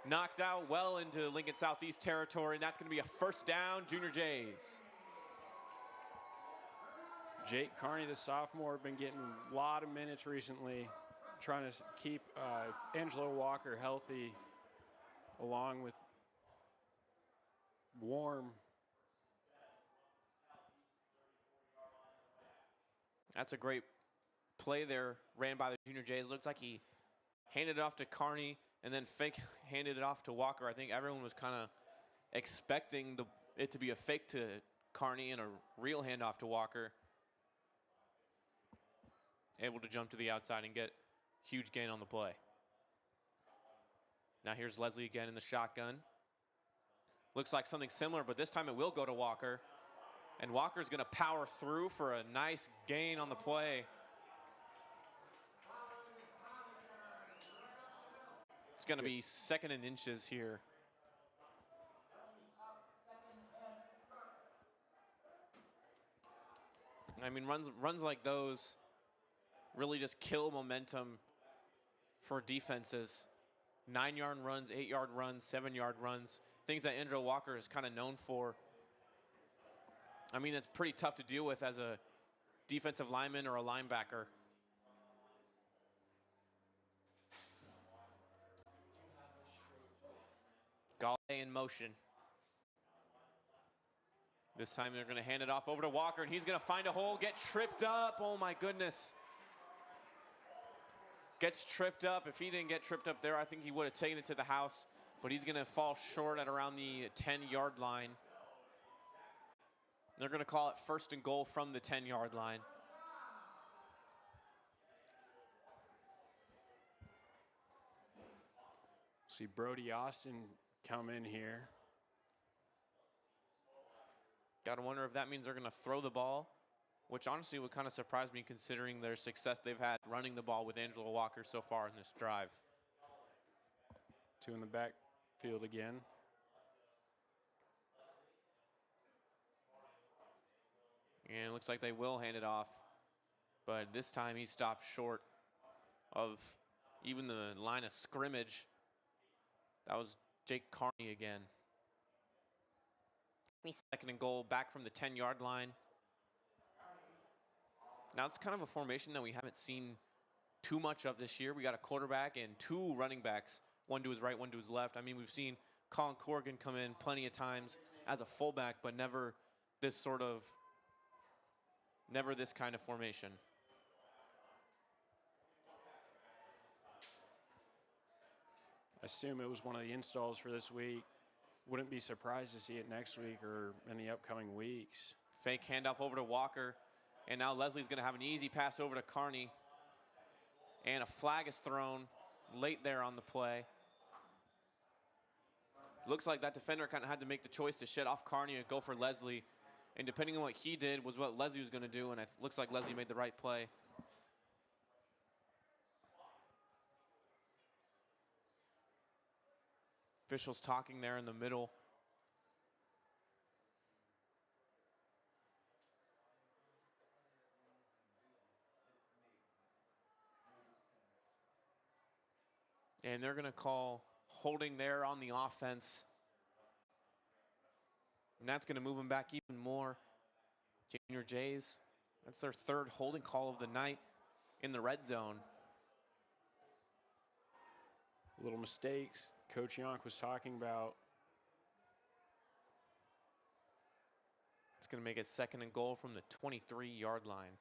Knocked out well into Lincoln Southeast territory, and that's going to be a first down, Junior Jays. Jake Carney, the sophomore, been getting a lot of minutes recently, trying to keep Angelo Walker healthy, along with Warm. That's a great play there, ran by the Junior Jays. Looks like he handed it off to Carney and then fake handed it off to Walker. I think everyone was kind of expecting it to be a fake to Carney and a real handoff to Walker. Able to jump to the outside and get huge gain on the play. Now here's Leslie again in the shotgun. Looks like something similar, but this time it will go to Walker. And Walker's going to power through for a nice gain on the play. It's going to be 2nd and inches here. I mean, runs like those really just kill momentum for defenses. 9-yard runs, 8-yard runs, 7-yard runs, things that Andrew Walker is kind of known for. I mean, it's pretty tough to deal with as a defensive lineman or a linebacker. Galle in motion. This time they're going to hand it off over to Walker, and he's going to find a hole, get tripped up. Oh, my goodness. Gets tripped up. If he didn't get tripped up there, I think he would have taken it to the house, but he's going to fall short at around the 10-yard line. They're going to call it 1st and goal from the 10-yard line. See Brody Austin come in here. Got to wonder if that means they're going to throw the ball, which honestly would kind of surprise me considering their success they've had running the ball with Angelo Walker so far in this drive. 2 in the backfield again. And it looks like they will hand it off. But this time he stopped short of even the line of scrimmage. That was Jake Carney again. 2nd and goal back from the 10-yard line. Now it's kind of a formation that we haven't seen too much of this year. We got a quarterback and 2 running backs, one to his right, one to his left. I mean, we've seen Colin Corrigan come in plenty of times as a fullback, but never this kind of formation. I assume it was one of the installs for this week. Wouldn't be surprised to see it next week or in the upcoming weeks. Fake handoff over to Walker. And now Leslie's going to have an easy pass over to Carney. And a flag is thrown late there on the play. Looks like that defender kind of had to make the choice to shut off Carney and go for Leslie. And depending on what he did was what Leslie was going to do. And it looks like Leslie made the right play. Officials talking there in the middle. And they're going to call holding there on the offense. And that's going to move them back even more. Junior Jays, that's their 3rd holding call of the night in the red zone. Little mistakes Coach Yonk was talking about. It's going to make it 2nd and goal from the 23-yard line.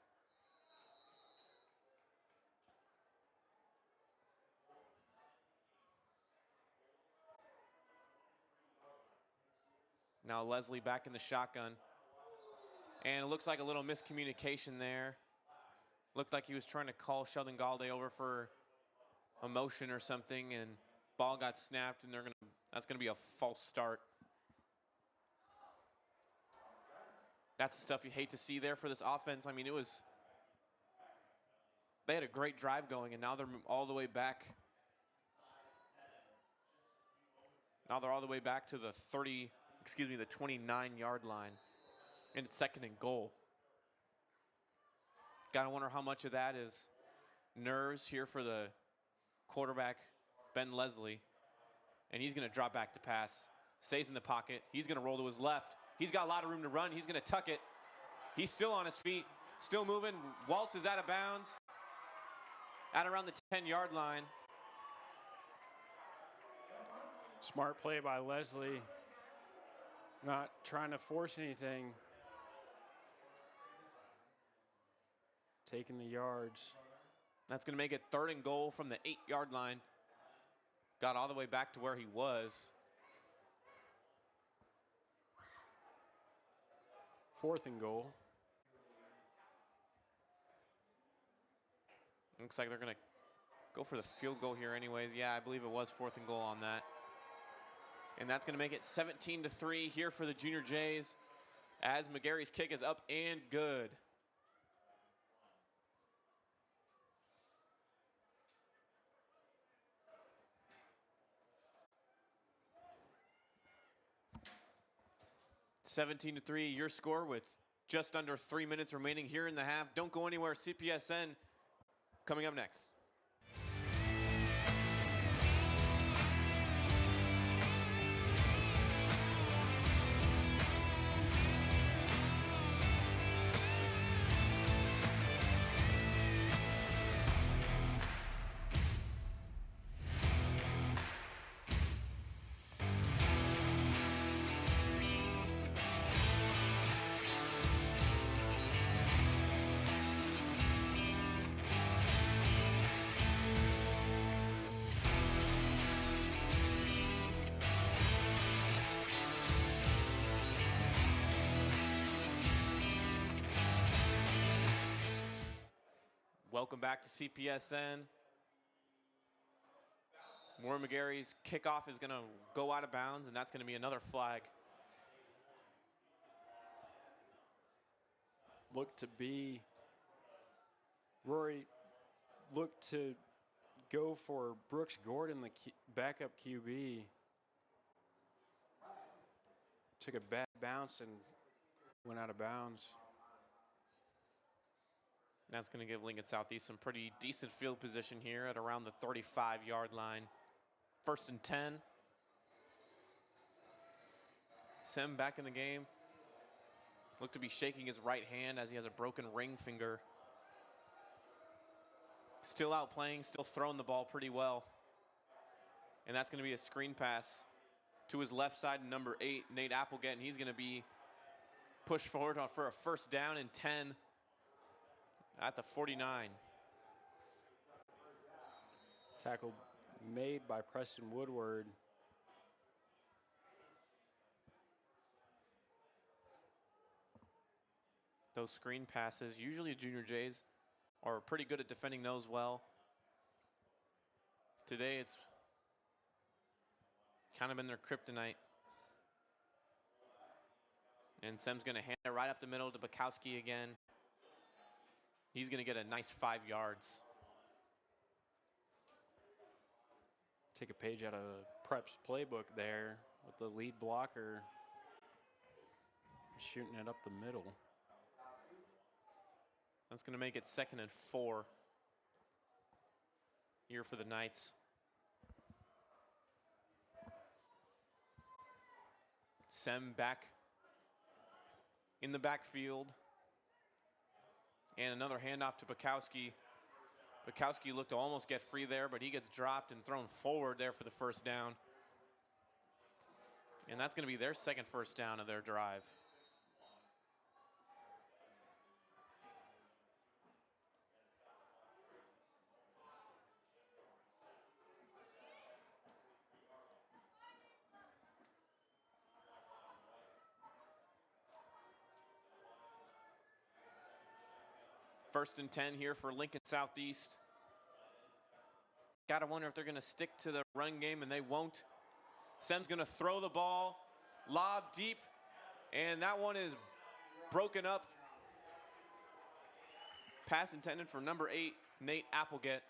Now Leslie back in the shotgun. And it looks like a little miscommunication there. Looked like he was trying to call Sheldon Galladay over for a motion or something, and ball got snapped, and that's gonna be a false start. That's the stuff you hate to see there for this offense. I mean, they had a great drive going, and now they're all the way back. Now they're all the way back to the 29-yard line. And it's 2nd and goal. Gotta wonder how much of that is nerves here for the quarterback, Ben Leslie. And he's gonna drop back to pass. Stays in the pocket. He's gonna roll to his left. He's got a lot of room to run. He's gonna tuck it. He's still on his feet, still moving. Waltz is out of bounds at around the 10-yard line. Smart play by Leslie. Not trying to force anything. Taking the yards. That's going to make it 3rd and goal from the 8-yard line. Got all the way back to where he was. 4th and goal. Looks like they're going to go for the field goal here anyways. Yeah, I believe it was 4th and goal on that. And that's going to make it 17-3 here for the Junior Jays as McGarry's kick is up and good. (17-3) your score with just under 3 minutes remaining here in the half. Don't go anywhere. CPSN coming up next. Welcome back to CPSN. Warren McGarry's kickoff is going to go out of bounds, and that's going to be another flag. Rory looked to go for Brooks Gordon, the backup QB. Took a bad bounce and went out of bounds. That's going to give Lincoln Southeast some pretty decent field position here at around the 35-yard line. 1st and 10. Sem back in the game. Looked to be shaking his right hand as he has a broken ring finger. Still out playing, still throwing the ball pretty well. And that's going to be a screen pass to his left side, number 8, Nate Applegate, and he's going to be pushed forward for a 1st down and 10 at the 49. Tackle made by Preston Woodward. Those screen passes, usually Junior Jays are pretty good at defending those well. Today it's kind of been their kryptonite. And Sem's going to hand it right up the middle to Bukowski again. He's going to get a nice 5 yards. Take a page out of Prep's playbook there with the lead blocker shooting it up the middle. That's going to make it 2nd and 4 here for the Knights. Sem back in the backfield. And another handoff to Bukowski. Bukowski looked to almost get free there, but he gets dropped and thrown forward there for the 1st down. And that's going to be their 2nd 1st down of their drive. First and 10 here for Lincoln Southeast. Gotta wonder if they're gonna stick to the run game, and they won't. Sem's gonna throw the ball, lob deep, and that one is broken up. Pass intended for number 8, Nate Applegate.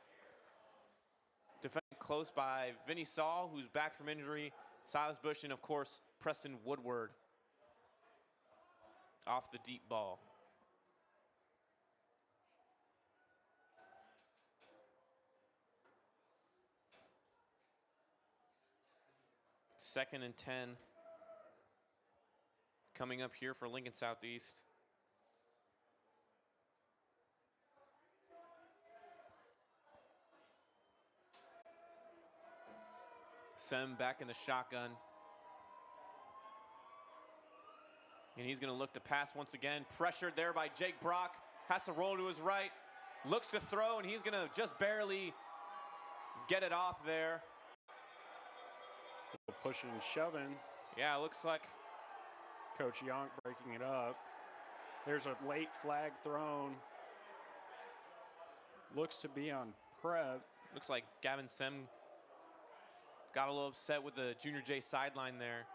Defended close by Vinny Saul, who's back from injury, Silas Bush, and of course, Preston Woodward. Off the deep ball. Second and 10. Coming up here for Lincoln Southeast. Sem back in the shotgun. And he's going to look to pass once again. Pressured there by Jake Brock. Has to roll to his right. Looks to throw, and he's going to just barely get it off there. Pushing and shoving. Yeah, it looks like Coach Yonk breaking it up. There's a late flag thrown. Looks to be on Prep. Looks like Gavin Sem got a little upset with the Junior J sideline there.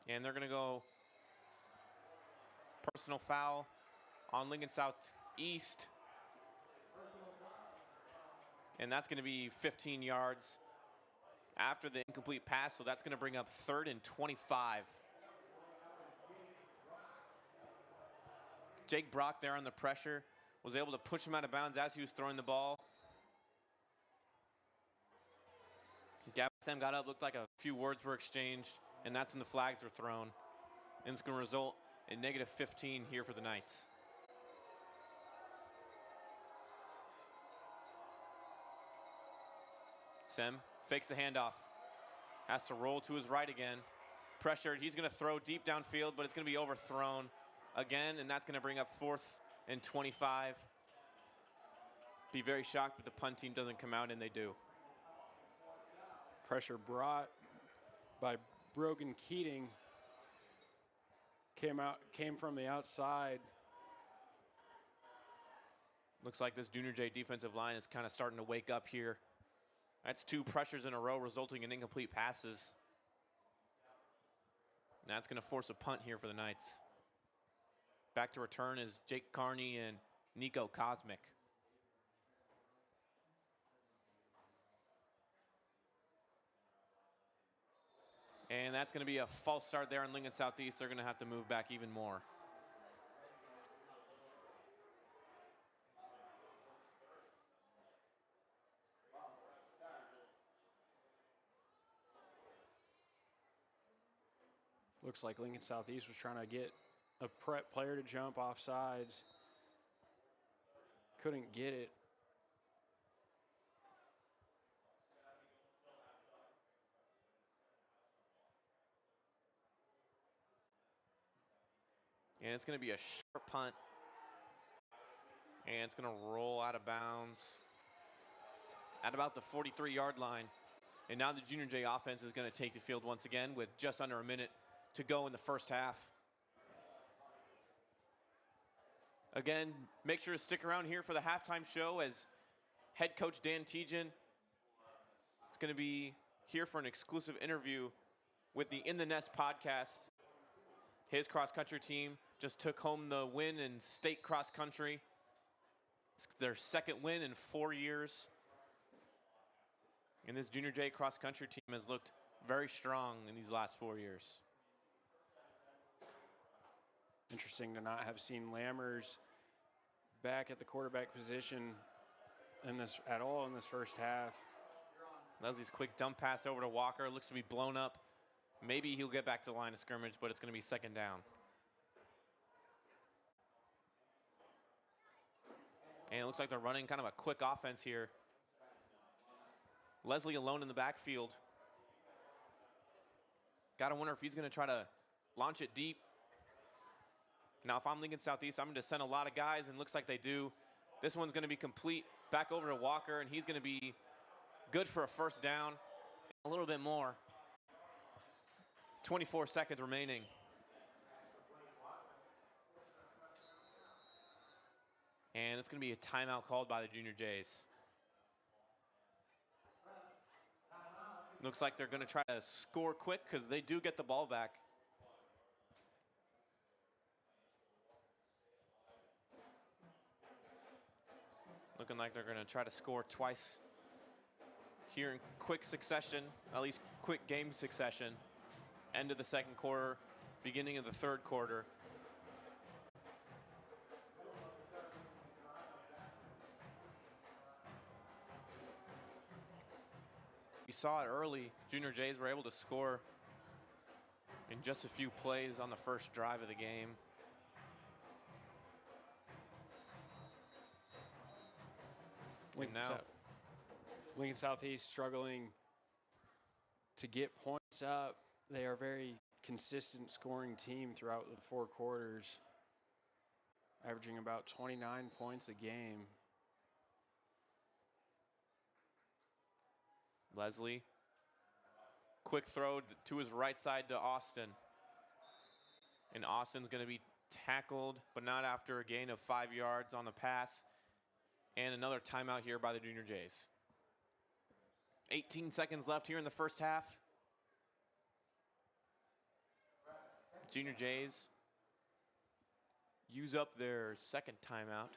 And they're going to go personal foul on Lincoln Southeast. And that's going to be 15 yards after the incomplete pass, so that's going to bring up 3rd and 25. Jake Brock there on the pressure was able to push him out of bounds as he was throwing the ball. Gavin Sem got up, looked like a few words were exchanged, and that's when the flags were thrown. And it's going to result in negative 15 here for the Knights. Sem fakes the handoff. Has to roll to his right again. Pressured, he's going to throw deep downfield, but it's going to be overthrown again, and that's going to bring up 4th and 25. Be very shocked if the punt team doesn't come out, and they do. Pressure brought by Brogan Keating. Came from the outside. Looks like this Junior J defensive line is kind of starting to wake up here. That's 2 pressures in a row, resulting in incomplete passes. That's going to force a punt here for the Knights. Back to return is Jake Carney and Nico Cosmic. And that's going to be a false start there in Lincoln Southeast. They're going to have to move back even more. Looks like Lincoln Southeast was trying to get a Prep player to jump off sides. Couldn't get it. And it's going to be a short punt. And it's going to roll out of bounds at about the 43-yard line. And now the Junior J offense is going to take the field once again with just under a minute to go in the first half. Again, make sure to stick around here for the halftime show as head coach Dan Tejan is going to be here for an exclusive interview with the In the Nest podcast. His cross-country team just took home the win in state cross-country. It's their second win in 4 years. And this Junior J cross-country team has looked very strong in these last 4 years. Interesting to not have seen Lammers back at the quarterback position in this at all in this first half. Leslie's quick dump pass over to Walker. Looks to be blown up. Maybe he'll get back to the line of scrimmage, but it's going to be second down. And it looks like they're running kind of a quick offense here. Leslie alone in the backfield. Got to wonder if he's going to try to launch it deep. Now, if I'm Lincoln Southeast, I'm going to send a lot of guys, and looks like they do. This one's going to be complete. Back over to Walker, and he's going to be good for a first down. A little bit more. 24 seconds remaining. And it's going to be a timeout called by the Junior Jays. Looks like they're going to try to score quick because they do get the ball back. Looking like they're going to try to score twice here in quick succession, at least quick game succession. End of the second quarter, beginning of the third quarter. We saw it early. Junior Jays were able to score in just a few plays on the first drive of the game. Lincoln Southeast struggling to get points up. They are a very consistent scoring team throughout the 4 quarters, averaging about 29 points a game. Leslie, quick throw to his right side to Austin. And Austin's going to be tackled, but not after a gain of 5 yards on the pass. And another timeout here by the Junior Jays. 18 seconds left here in the first half. Junior Jays use up their second timeout.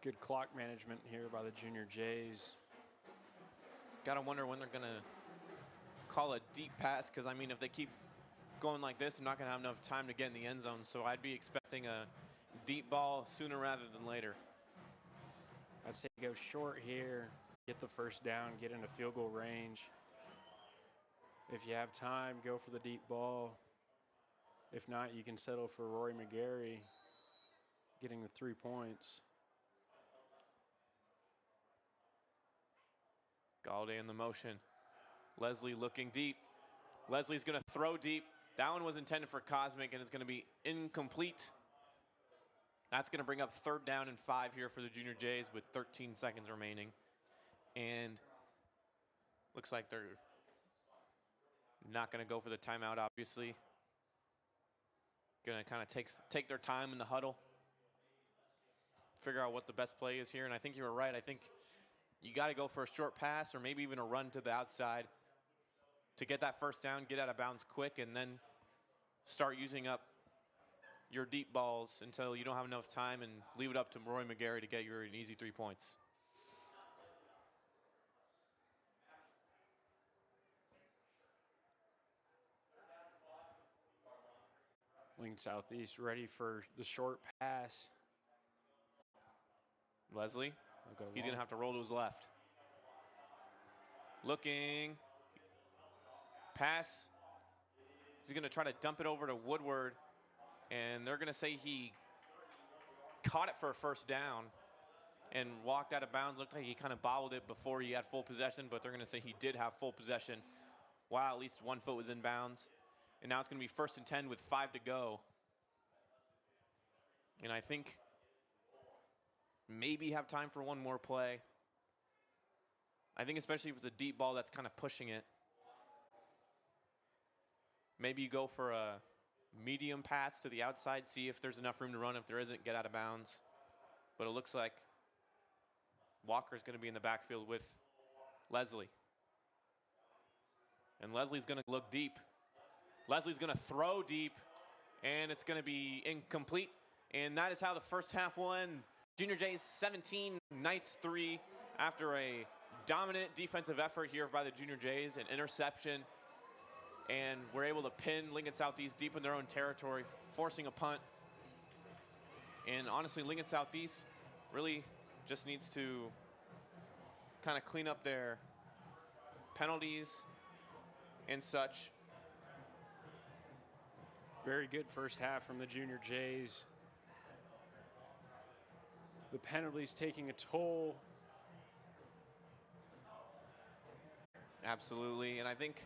Good clock management here by the Junior Jays. Gotta wonder when they're gonna call a deep pass, because I mean, if they keep going like this, I'm not going to have enough time to get in the end zone. So I'd be expecting a deep ball sooner rather than later. I'd say go short here, get the first down, get into field goal range. If you have time, go for the deep ball. If not, you can settle for Rory McGarry getting the 3 points. Galladay in the motion. Leslie looking deep. Leslie's going to throw deep. That one was intended for Cosmic, and it's going to be incomplete. That's going to bring up 3rd down and 5 here for the Junior Jays with 13 seconds remaining. And looks like they're not going to go for the timeout, obviously. Going to kind of take their time in the huddle. Figure out what the best play is here. And I think you were right. I think you got to go for a short pass or maybe even a run to the outside to get that first down, get out of bounds quick, and then start using up your deep balls until you don't have enough time and leave it up to Roy McGarry to get you an easy 3 points. Lincoln Southeast ready for the short pass. Leslie, he's going to have to roll to his left. Looking. Pass. He's going to try to dump it over to Woodward, and they're going to say he caught it for a first down and walked out of bounds. Looked like he kind of bobbled it before he had full possession, but they're going to say he did have full possession while at least 1 foot was in bounds. And now it's going to be 1st and 10 with 5 to go. And I think maybe have time for one more play. I think especially if it's a deep ball that's kind of pushing it. Maybe you go for a medium pass to the outside, see if there's enough room to run. If there isn't, get out of bounds. But it looks like Walker's going to be in the backfield with Leslie. And Leslie's going to look deep. Leslie's going to throw deep, and it's going to be incomplete. And that is how the first half won. Junior Jays 17, Knights 3 after a dominant defensive effort here by the Junior Jays, an interception. And we're able to pin Lincoln Southeast deep in their own territory, forcing a punt. And honestly, Lincoln Southeast really just needs to kind of clean up their penalties and such. Very good first half from the Junior Jays. The penalties taking a toll. Absolutely, and I think,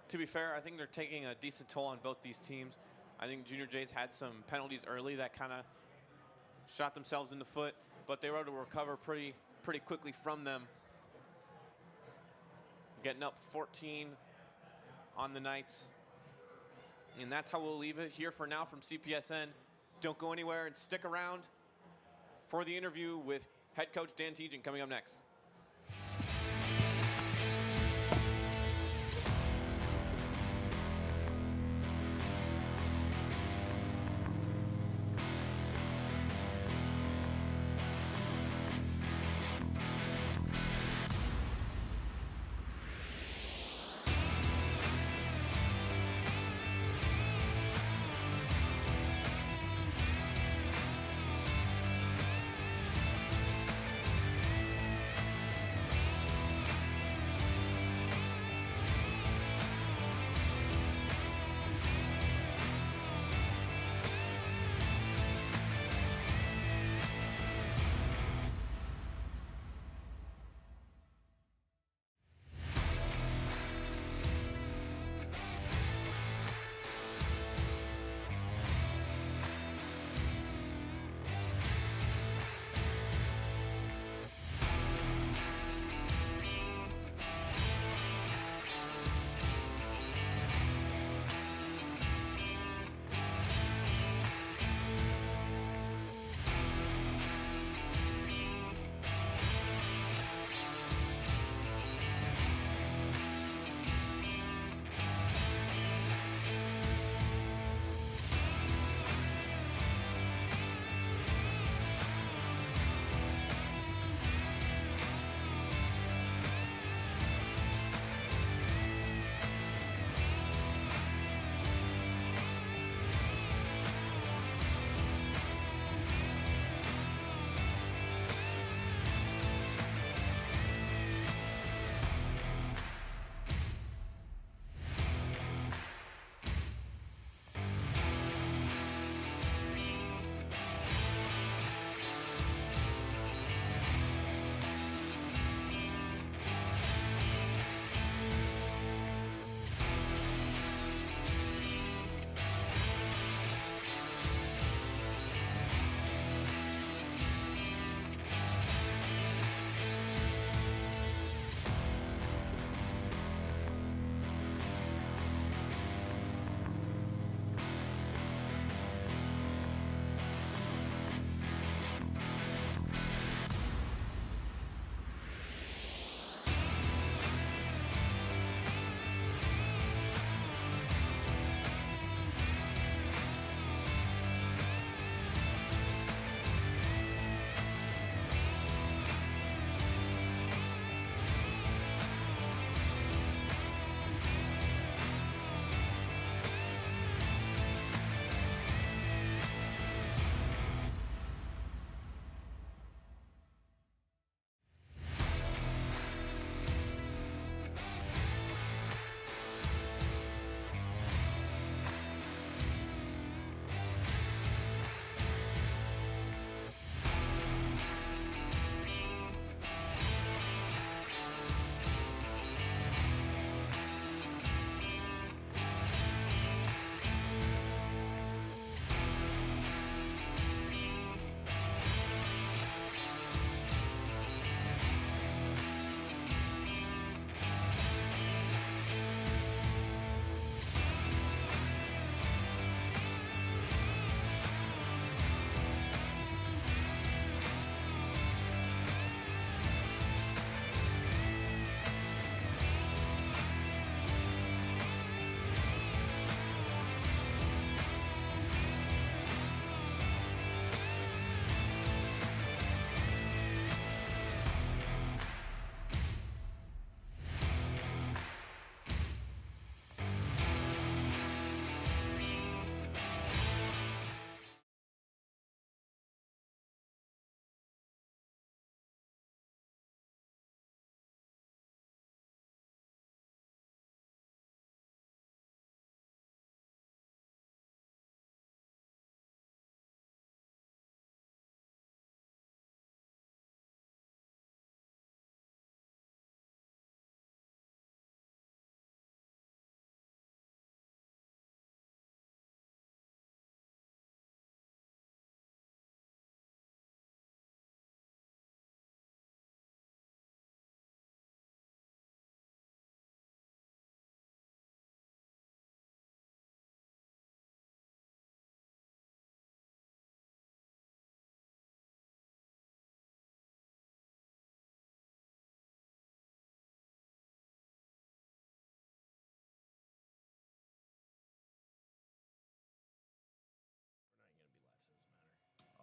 to be fair, I think they're taking a decent toll on both these teams. I think Junior Jays had some penalties early that kind of shot themselves in the foot, but they were able to recover pretty quickly from them. Getting up 14 on the Knights. And that's how we'll leave it here for now from CPSN. Don't go anywhere and stick around for the interview with head coach Dan Tejan coming up next.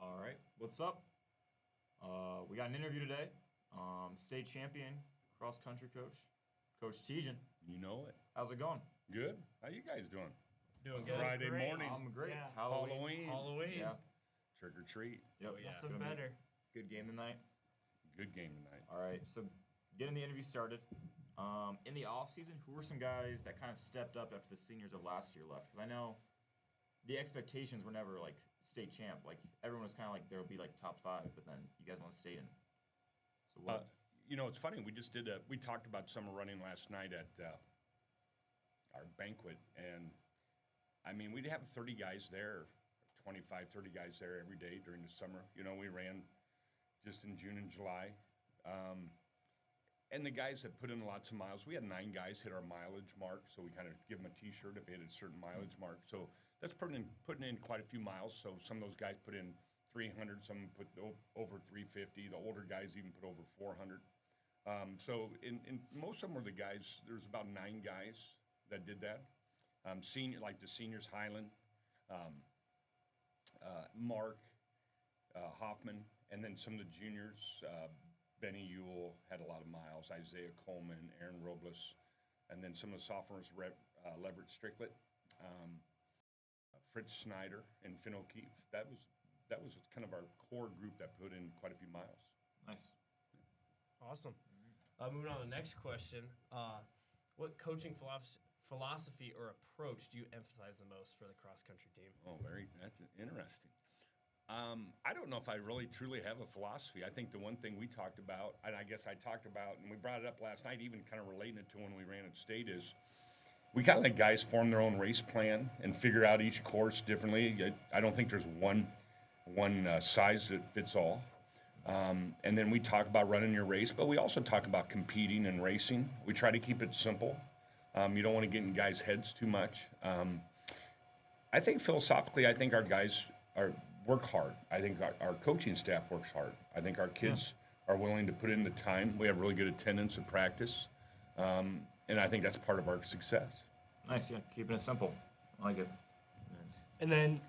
All right, what's up? We got an interview today. State champion cross country coach, Coach Tejan. You know it. How's it going? Good. How you guys doing? Doing good. Friday Great. morning. I'm great. Yeah. Halloween. Halloween. Yeah. Trick or treat. Yep. Oh, yeah. It's Nothing gonna be better. a good game tonight. Good game tonight. All right, so getting the interview started. In the off season, who were some guys that kind of stepped up after the seniors of last year left? Because I know the expectations were never like state champ. Like everyone was kind of like there would be like top 5, but then you guys won state in. So what? You know, it's funny. We just did we talked about summer running last night at our banquet. And, I mean, we'd have 30 guys there, 25, 30 guys there every day during the summer. You know, we ran just in June and July. And the guys that put in lots of miles, we had 9 guys hit our mileage mark, so we kind of give them a T-shirt if they hit a certain mileage mark. So that's putting in quite a few miles. So some of those guys put in 300, some put over 350. The older guys even put over 400. So in most of them were the guys. There's about 9 guys that did that. Like the seniors, Highland, Mark, Hoffman, and then some of the juniors. Benny Ewell had a lot of miles, Isaiah Coleman, Aaron Robles, and then some of the sophomores, Leverett Stricklet, Fritz Snyder, and Finn O'Keefe. That was kind of our core group that put in quite a few miles. Nice. Awesome. Moving on to the next question. What coaching philosophy or approach do you emphasize the most for the cross-country team? Oh, that's interesting. I don't know if I really truly have a philosophy. I think the one thing we talked about, and I guess I talked about, and we brought it up last night, even kind of relating it to when we ran at state, is we kind of let guys form their own race plan and figure out each course differently. I don't think there's one size that fits all. And then we talk about running your race, but we also talk about competing and racing. We try to keep it simple. You don't want to get in guys' heads too much. I think philosophically, I think our guys work hard. I think our coaching staff works hard. I think our kids are willing to put in the time. We have really good attendance at practice. And I think that's part of our success. Nice, yeah. Keeping it simple. I like it. And then,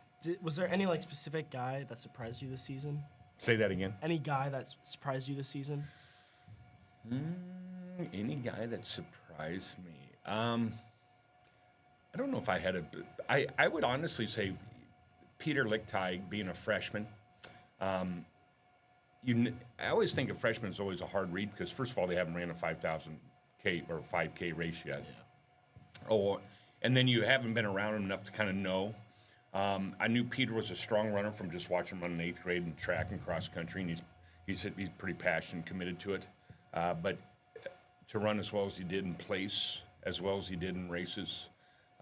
was there any specific guy that surprised you this season? Say that again. Any guy that surprised you this season? Any guy that surprised me. I don't know if I had I would honestly say Peter Lichtig being a freshman. I always think a freshman is always a hard read because, first of all, they haven't ran a 5,000K or 5K race yet. Yeah. And then you haven't been around him enough to kind of know. I knew Peter was a strong runner from just watching him run in 8th grade in track and cross country, and he's pretty passionate and committed to it. But to run as well as he did in place, as well as he did in races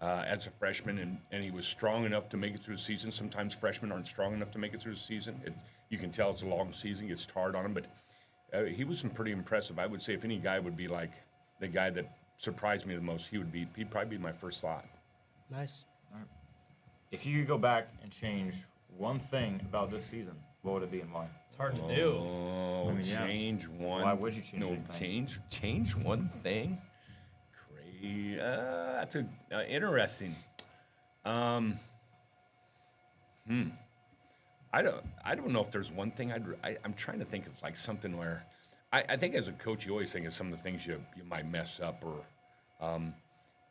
as a freshman, and he was strong enough to make it through the season. Sometimes freshmen aren't strong enough to make it through the season. You can tell it's a long season, gets hard on him, but he was pretty impressive. I would say if any guy would be like the guy that surprised me the most, he'd probably be my first thought. Nice. All right. If you could go back and change one thing about this season, what would it be and why? It's hard to do. Oh, change one. Why would you change anything? Change one thing? That's interesting. I don't know if there's one thing I'm trying to think of like something where I think as a coach you always think of some of the things you might mess up or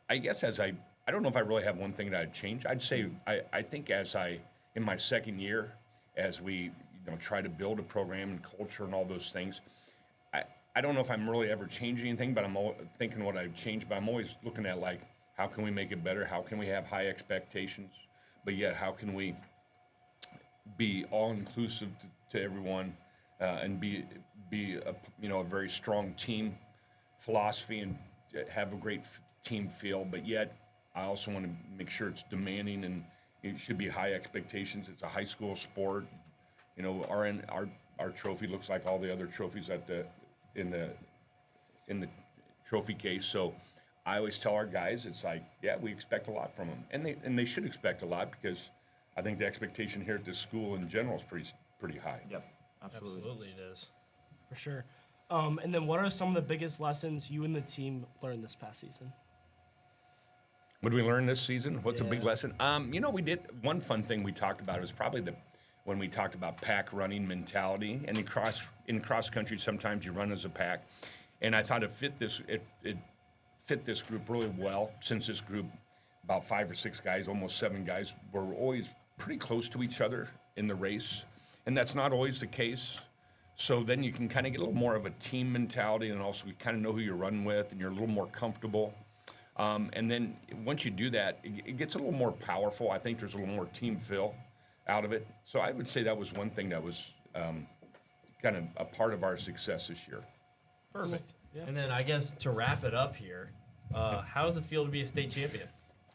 I guess I don't know if I really have one thing that I'd change. I'd say I think in my second year as we try to build a program and culture and all those things, I don't know if I'm really ever changing anything, but I'm thinking what I've changed. But I'm always looking at like, how can we make it better? How can we have high expectations, but yet how can we be all inclusive to everyone and be a very strong team philosophy and have a great team feel, but yet I also want to make sure it's demanding and it should be high expectations. It's a high school sport. Our trophy looks like all the other trophies in the trophy case. So I always tell our guys, it's like, yeah, we expect a lot from them, and they should expect a lot because I think the expectation here at this school in general is pretty high. Yep, absolutely. Absolutely it is. For sure. And then what are some of the biggest lessons you and the team learned this past season? What did we learn this season? What's a big lesson? We did one fun thing we talked about. It was probably when we talked about pack running mentality. And in cross country, sometimes you run as a pack. And I thought it fit this group really well, since this group, about 5 or 6 guys, almost 7 guys, were always pretty close to each other in the race. And that's not always the case. So then you can kind of get a little more of a team mentality, and also you kind of know who you're running with, and you're a little more comfortable. And then once you do that, it gets a little more powerful. I think there's a little more team feel out of it. So I would say that was one thing that was kind of a part of our success this year. Perfect. Yeah. And then I guess to wrap it up here, how does it feel to be a state champion?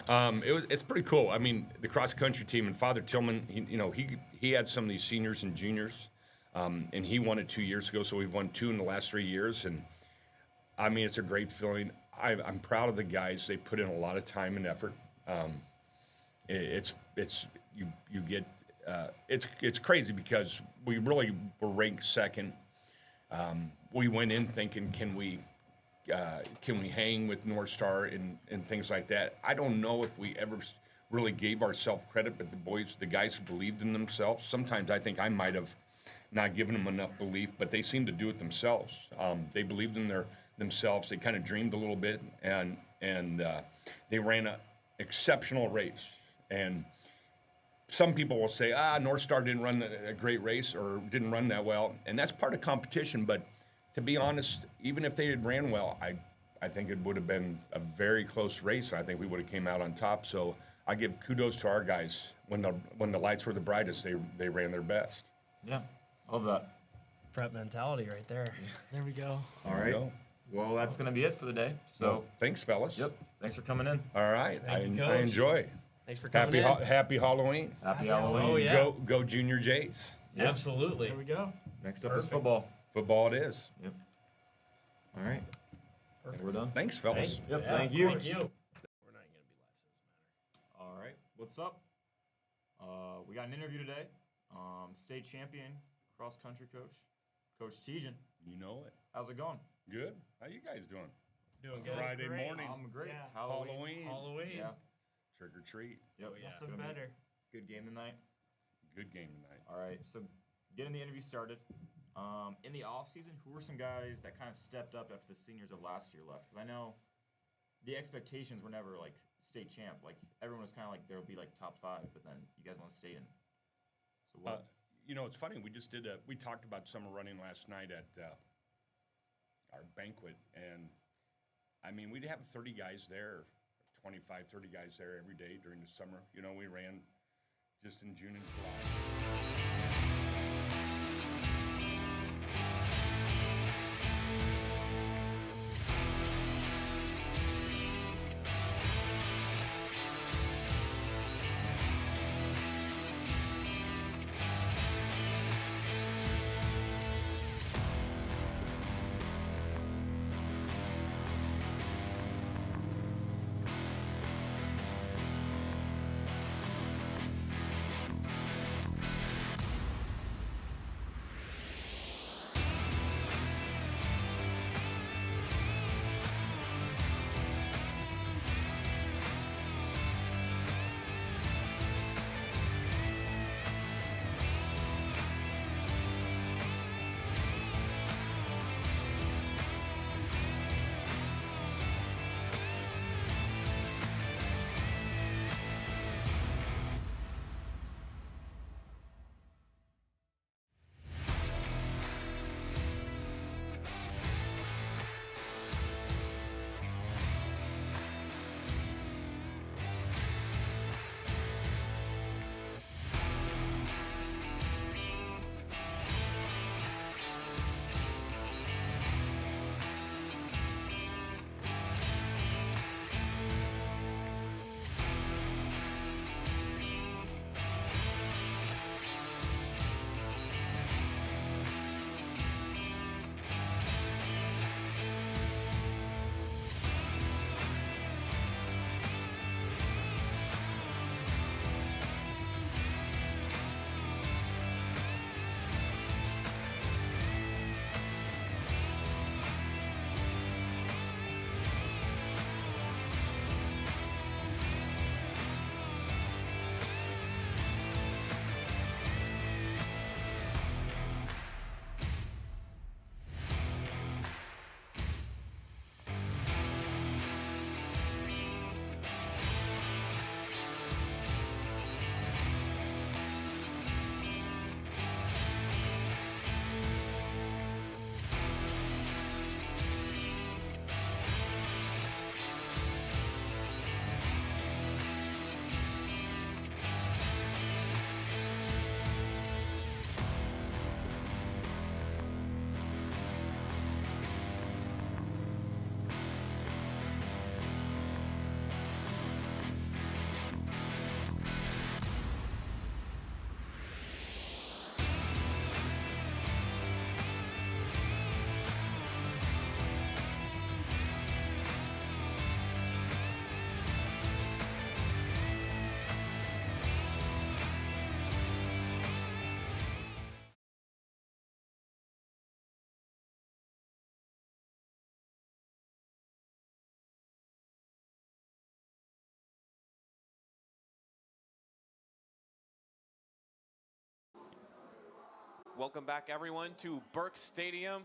It's pretty cool. I mean, the cross country team and Father Tillman, he had some of these seniors and juniors, and he won it 2 years ago. So we've won 2 in the last 3 years, and I mean, it's a great feeling. I'm proud of the guys. They put in a lot of time and effort. It's crazy because we really were ranked second. We went in thinking, can we hang with North Star and things like that? I don't know if we ever really gave ourselves credit, but the guys who believed in themselves, sometimes I think I might have not given them enough belief, but they seemed to do it themselves. They believed in themselves. They kind of dreamed a little bit, and they ran an exceptional race. And some people will say, North Star didn't run a great race or didn't run that well, and that's part of competition. But to be honest, even if they had ran well, I think it would have been a very close race. I think we would have came out on top. So I give kudos to our guys. When the lights were the brightest, they ran their best. Yeah, love that. Prep mentality right there. There we go. All right. Well, that's going to be it for the day. So thanks, fellas. Yep. Thanks for coming in. All right. Thank you, I Coach. enjoy. Thanks for coming in. Happy Halloween. Happy Halloween. Oh, yeah. Go Junior Jays. Yep. Absolutely. There we go. Next up is Perfect. football. Football it is. Yep. All right. Perfect. We're done. Thanks, fellas. Yep. Yeah, Thank you. Thank you. We're not going to be live, so it doesn't matter. All right. What's up? We got an interview today. State champion cross country Coach Tejan. You know it. How's it going? Good. How you guys doing? Doing good. Friday Great. morning. I'm great. Yeah. Halloween. Halloween. Yeah. Trick or treat. Yep. Oh, yeah. It's Nothing gonna be better. a good game tonight. Good game tonight. All right. So getting the interview started. In the off season, who were some guys that kind of stepped up after the seniors of last year left? Because I know the expectations were never like state champ. Like everyone was kind of like there would be like top 5, but then you guys want to stay in. So what? It's funny. We talked about summer running last night at our banquet, and I mean, we'd have 30 guys there, 25, 30 guys there every day during the summer. We ran just in June and July. Welcome back, everyone, to Burke Stadium.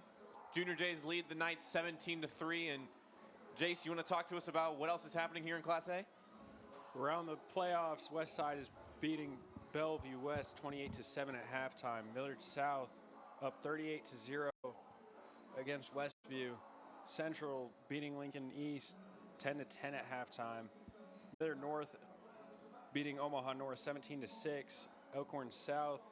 Junior Jays lead the Knights 17-3. And Jace, you want to talk to us about what else is happening here in Class A? Around the playoffs, Westside is beating Bellevue West 28-7 at halftime. Millard South up 38-0 against Westview. Central beating Lincoln East 10-10 at halftime. Millard North beating Omaha North 17-6. Elkhorn South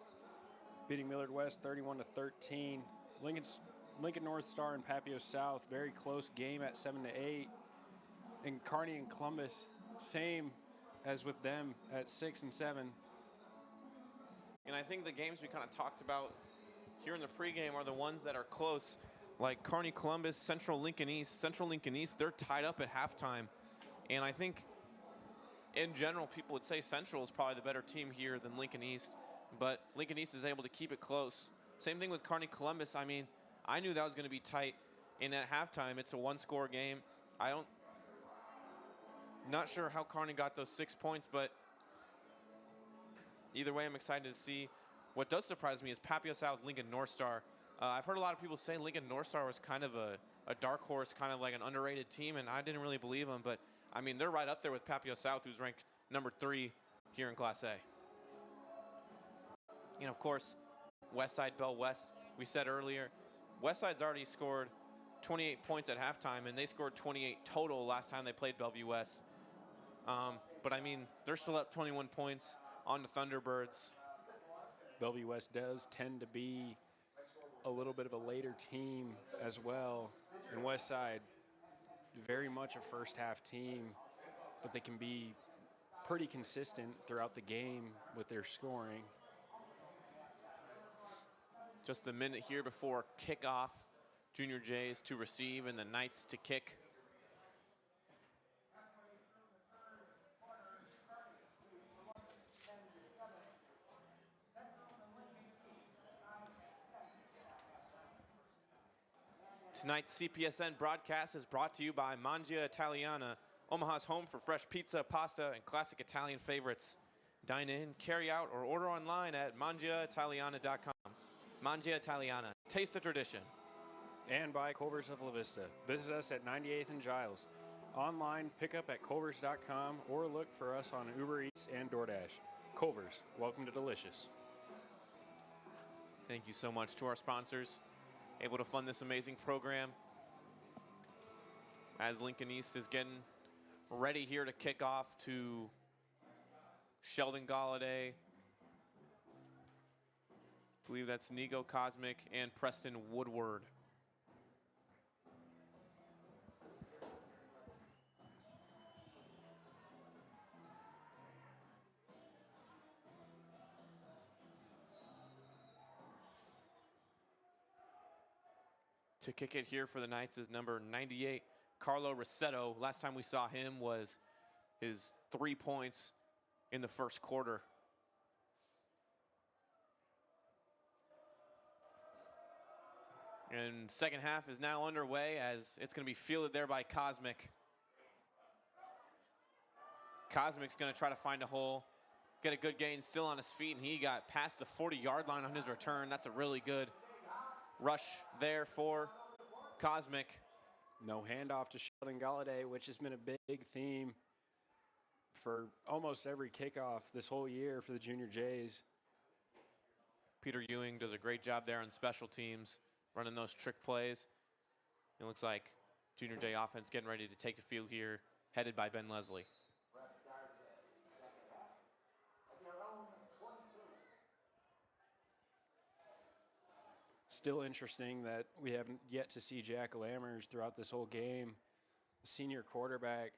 beating Millard West 31-13. Lincoln North Star and Papio South, very close game at 7-8. And Kearney and Columbus, same as with them at 6 and 7. And I think the games we kind of talked about here in the pregame are the ones that are close, like Kearney Columbus, Central Lincoln East. Central Lincoln East, they're tied up at halftime. And I think in general, people would say Central is probably the better team here than Lincoln East, but Lincoln East is able to keep it close. Same thing with Kearney Columbus. I mean, I knew that was going to be tight. And at halftime, it's a one-score game. Not sure how Kearney got those 6 points, but either way, I'm excited to see. What does surprise me is Papio South, Lincoln North Star. I've heard a lot of people say Lincoln North Star was kind of a dark horse, kind of like an underrated team, and I didn't really believe them. But, I mean, they're right up there with Papio South, who's ranked number 3 here in Class A. And, of course, Westside, Bell West, we said earlier, Westside's already scored 28 points at halftime, and they scored 28 total last time they played Bellevue West. But, I mean, they're still up 21 points on the Thunderbirds. Bellevue West does tend to be a little bit of a later team as well. And Westside, very much a first-half team, but they can be pretty consistent throughout the game with their scoring. Just a minute here before kickoff. Junior Jays to receive and the Knights to kick. Tonight's CPSN broadcast is brought to you by Mangia Italiana, Omaha's home for fresh pizza, pasta, and classic Italian favorites. Dine in, carry out, or order online at mangiaitaliana.com. Mangia Italiana, taste the tradition. And by Culver's of La Vista. Visit us at 98th and Giles. Online, pick up at culvers.com or look for us on Uber Eats and DoorDash. Culver's, welcome to Delicious. Thank you so much to our sponsors, able to fund this amazing program. As Lincoln East is getting ready here to kick off to Sheldon Galladay. I believe that's Nigo Cosmic and Preston Woodward. To kick it here for the Knights is number 98, Carlo Rossetto. Last time we saw him was his 3 points in the first quarter. And second half is now underway as it's going to be fielded there by Cosmic. Cosmic's going to try to find a hole, get a good gain, still on his feet, and he got past the 40-yard line on his return. That's a really good rush there for Cosmic. No handoff to Sheldon Galladay, which has been a big theme for almost every kickoff this whole year for the Junior Jays. Peter Ewing does a great job there on special teams, running those trick plays. It looks like Junior J offense getting ready to take the field here, headed by Ben Leslie. Still interesting that we haven't yet to see Jack Lammers throughout this whole game. The senior quarterback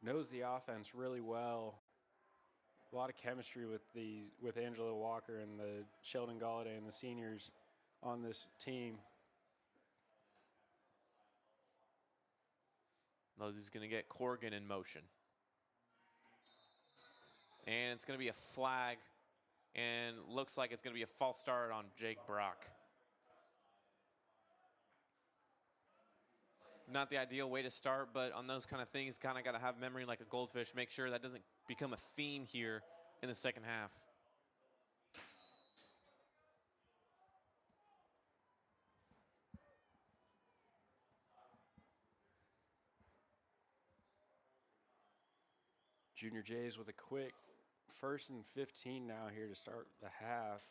knows the offense really well. A lot of chemistry with Angelo Walker and the Sheldon Galladay and the seniors on this team. Leslie's going to get Corrigan in motion. And it's going to be a flag. And looks like it's going to be a false start on Jake Brock. Not the ideal way to start, but on those kind of things, kind of got to have memory like a goldfish. Make sure that doesn't become a theme here in the second half. Junior Jays with a quick 1st and 15 now here to start the half.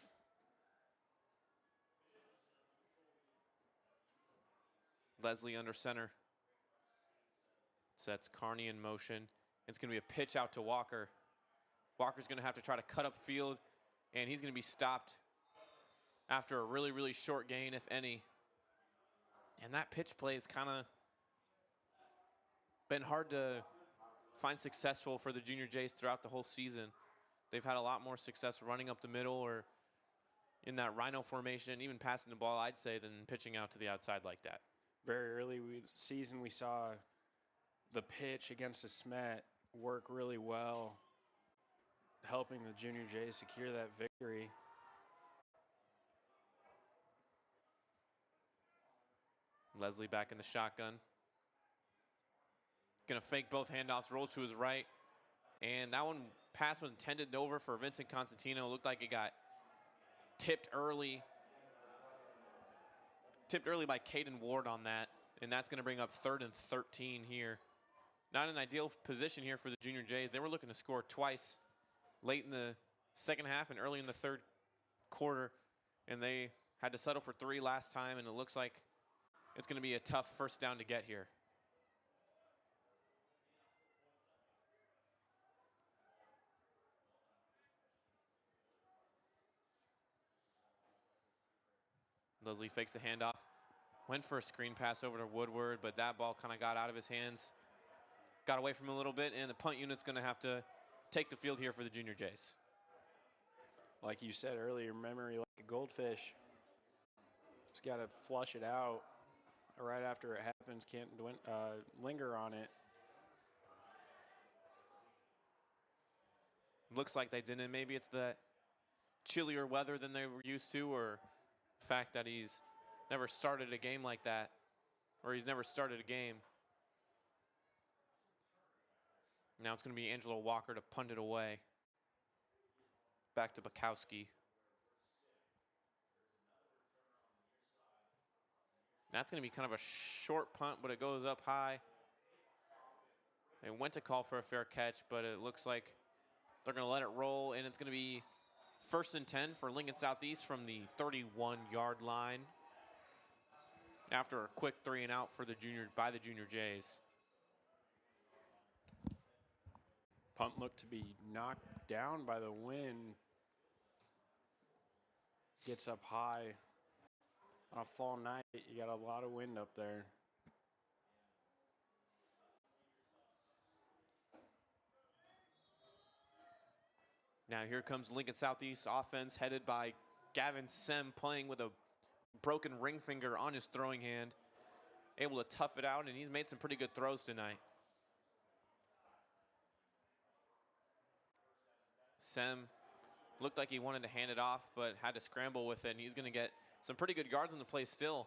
Leslie under center. Sets Carney in motion. It's going to be a pitch out to Walker. Walker's going to have to try to cut up field, and he's going to be stopped after a really, really short gain, if any. And that pitch play has kind of been hard to find successful for the Junior Jays throughout the whole season. They've had a lot more success running up the middle or in that rhino formation, even passing the ball, I'd say, than pitching out to the outside like that. Very early season, we saw the pitch against the Smet work really well, helping the Junior Jays secure that victory. Leslie back in the shotgun. Gonna fake both handoffs, rolls to his right. And that one pass was intended over for Vincent Constantino. Looked like it got tipped early. Tipped early by Caden Ward on that. And that's gonna bring up 3rd and 13 here. Not an ideal position here for the Junior Jays. They were looking to score twice late in the second half and early in the third quarter. And they had to settle for 3 last time, and it looks like it's going to be a tough first down to get here. Leslie fakes the handoff. Went for a screen pass over to Woodward, but that ball kind of got out of his hands. Got away from him a little bit, and the punt unit's going to have to take the field here for the Junior Jays. Like you said earlier, memory like a goldfish. Just got to flush it out right after it happens. Can't linger on it. Looks like they didn't. Maybe it's the chillier weather than they were used to, or the fact that he's never started a game like that, or he's never started a game. Now it's going to be Angelo Walker to punt it away. Back to Bukowski. That's going to be kind of a short punt, but it goes up high. They went to call for a fair catch, but it looks like they're going to let it roll, and it's going to be 1st and 10 for Lincoln Southeast from the 31-yard line after a quick 3 and out for the Junior Jays. Punt looked to be knocked down by the wind. Gets up high. On a fall night, you got a lot of wind up there. Now here comes Lincoln Southeast offense headed by Gavin Sem, playing with a broken ring finger on his throwing hand. Able to tough it out, and he's made some pretty good throws tonight. Sem looked like he wanted to hand it off, but had to scramble with it, and he's going to get some pretty good yards on the play still,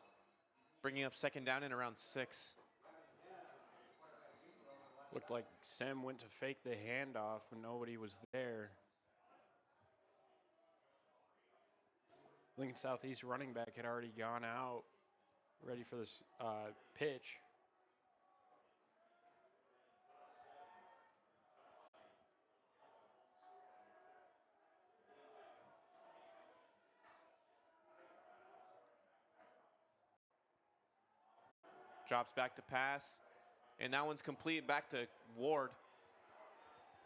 bringing up 2nd down and around 6. Looked like Sem went to fake the handoff, but nobody was there. Lincoln Southeast running back had already gone out, ready for this pitch. Drops back to pass, and that one's complete back to Ward.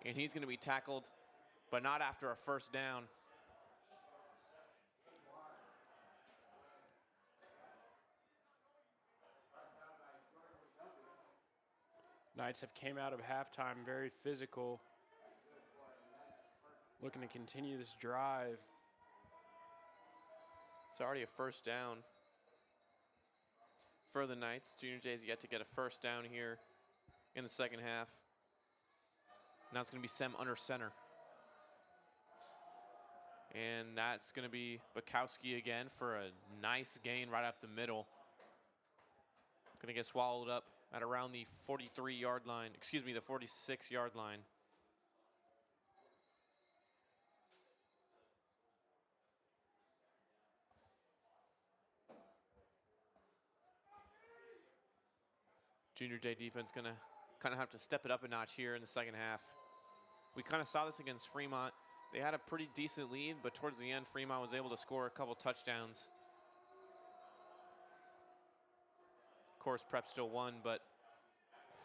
And he's going to be tackled, but not after a 1st down. Knights have came out of halftime very physical, looking to continue this drive. It's already a 1st down for the Knights. Junior Jays yet to get a 1st down here in the second half. Now it's going to be Sem under center. And that's going to be Bukowski again for a nice gain right up the middle. Going to get swallowed up at around the 43-yard line, excuse me, the 46-yard line. Junior J defense going to kind of have to step it up a notch here in the second half. We kind of saw this against Fremont. They had a pretty decent lead, but towards the end, Fremont was able to score a couple touchdowns. Of course, Prep still won, but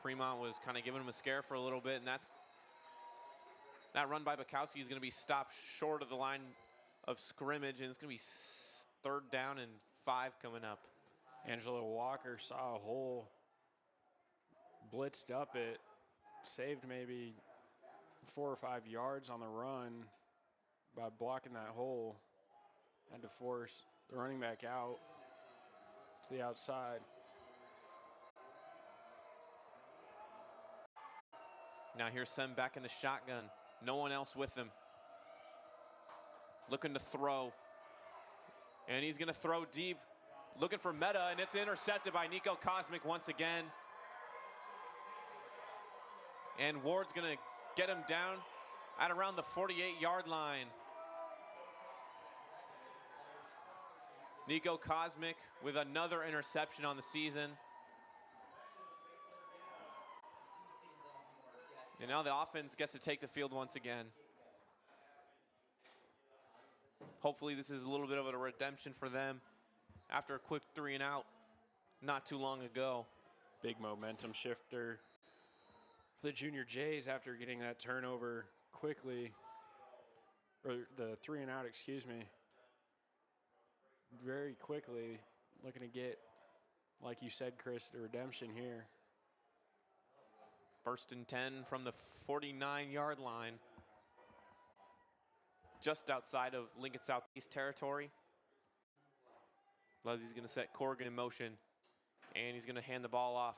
Fremont was kind of giving them a scare for a little bit, and that run by Bukowski is going to be stopped short of the line of scrimmage, and it's going to be 3rd down and 5 coming up. Angelo Walker saw a hole, blitzed up it, saved maybe 4 or 5 yards on the run by blocking that hole. Had to force the running back out to the outside. Now here's Sem back in the shotgun. No one else with him. Looking to throw. And he's going to throw deep. Looking for Meta, and it's intercepted by Nico Cosmic once again. And Ward's going to get him down at around the 48-yard line. Nico Cosmic with another interception on the season. And now the offense gets to take the field once again. Hopefully this is a little bit of a redemption for them after a quick 3-and-out not too long ago. Big momentum shifter for the Junior Jays after getting that turnover quickly, or the 3-and-out, excuse me, very quickly. Looking to get, like you said, Chris, the redemption here. 1st and 10 from the 49-yard line, just outside of Lincoln Southeast territory. Leslie's going to set Corrigan in motion, and he's going to hand the ball off,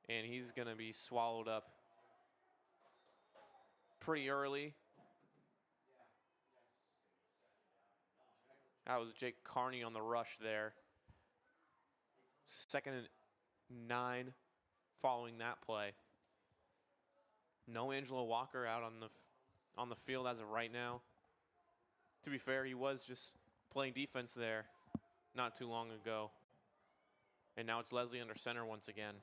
and he's going to be swallowed up pretty early. That was Jake Carney on the rush there. 2nd and 9 following that play. No Angelo Walker out on the field as of right now. To be fair, he was just playing defense there not too long ago. And now it's Leslie under center once again.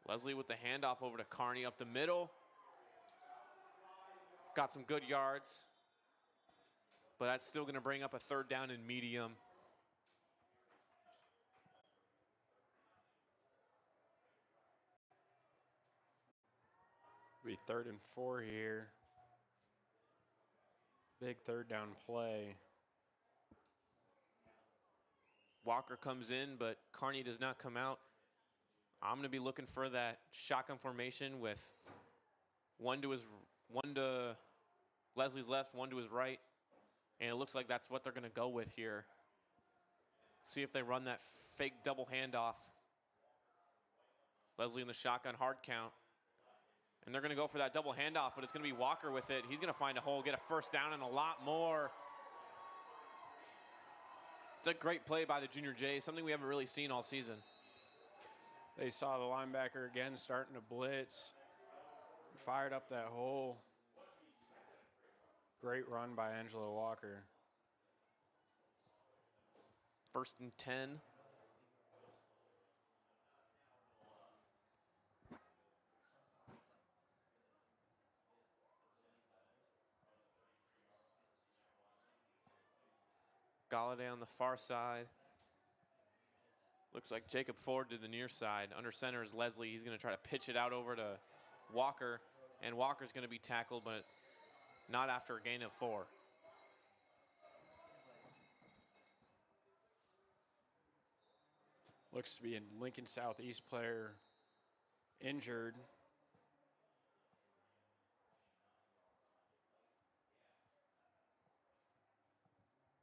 Leslie with the handoff over to Carney up the middle. Got some good yards, but that's still going to bring up a 3rd down and medium. Be 3rd and 4 here. Big 3rd down play. Walker comes in, but Carney does not come out. I'm going to be looking for that shotgun formation with one to Leslie's left, one to his right. And it looks like that's what they're going to go with here. See if they run that fake double handoff. Leslie in the shotgun hard count. And they're going to go for that double handoff, but it's going to be Walker with it. He's going to find a hole, get a 1st down and a lot more. It's a great play by the Junior Jays, something we haven't really seen all season. They saw the linebacker again starting to blitz. Fired up that hole. Great run by Angelo Walker. 1st and 10. Galladay on the far side. Looks like Jacob Ford to the near side. Under center is Leslie. He's going to try to pitch it out over to Walker, and Walker's going to be tackled, but not after a gain of 4. Looks to be a Lincoln Southeast player injured.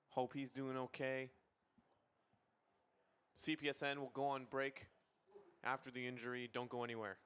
Hope he's doing okay. CPSN will go on break after the injury. Don't go anywhere.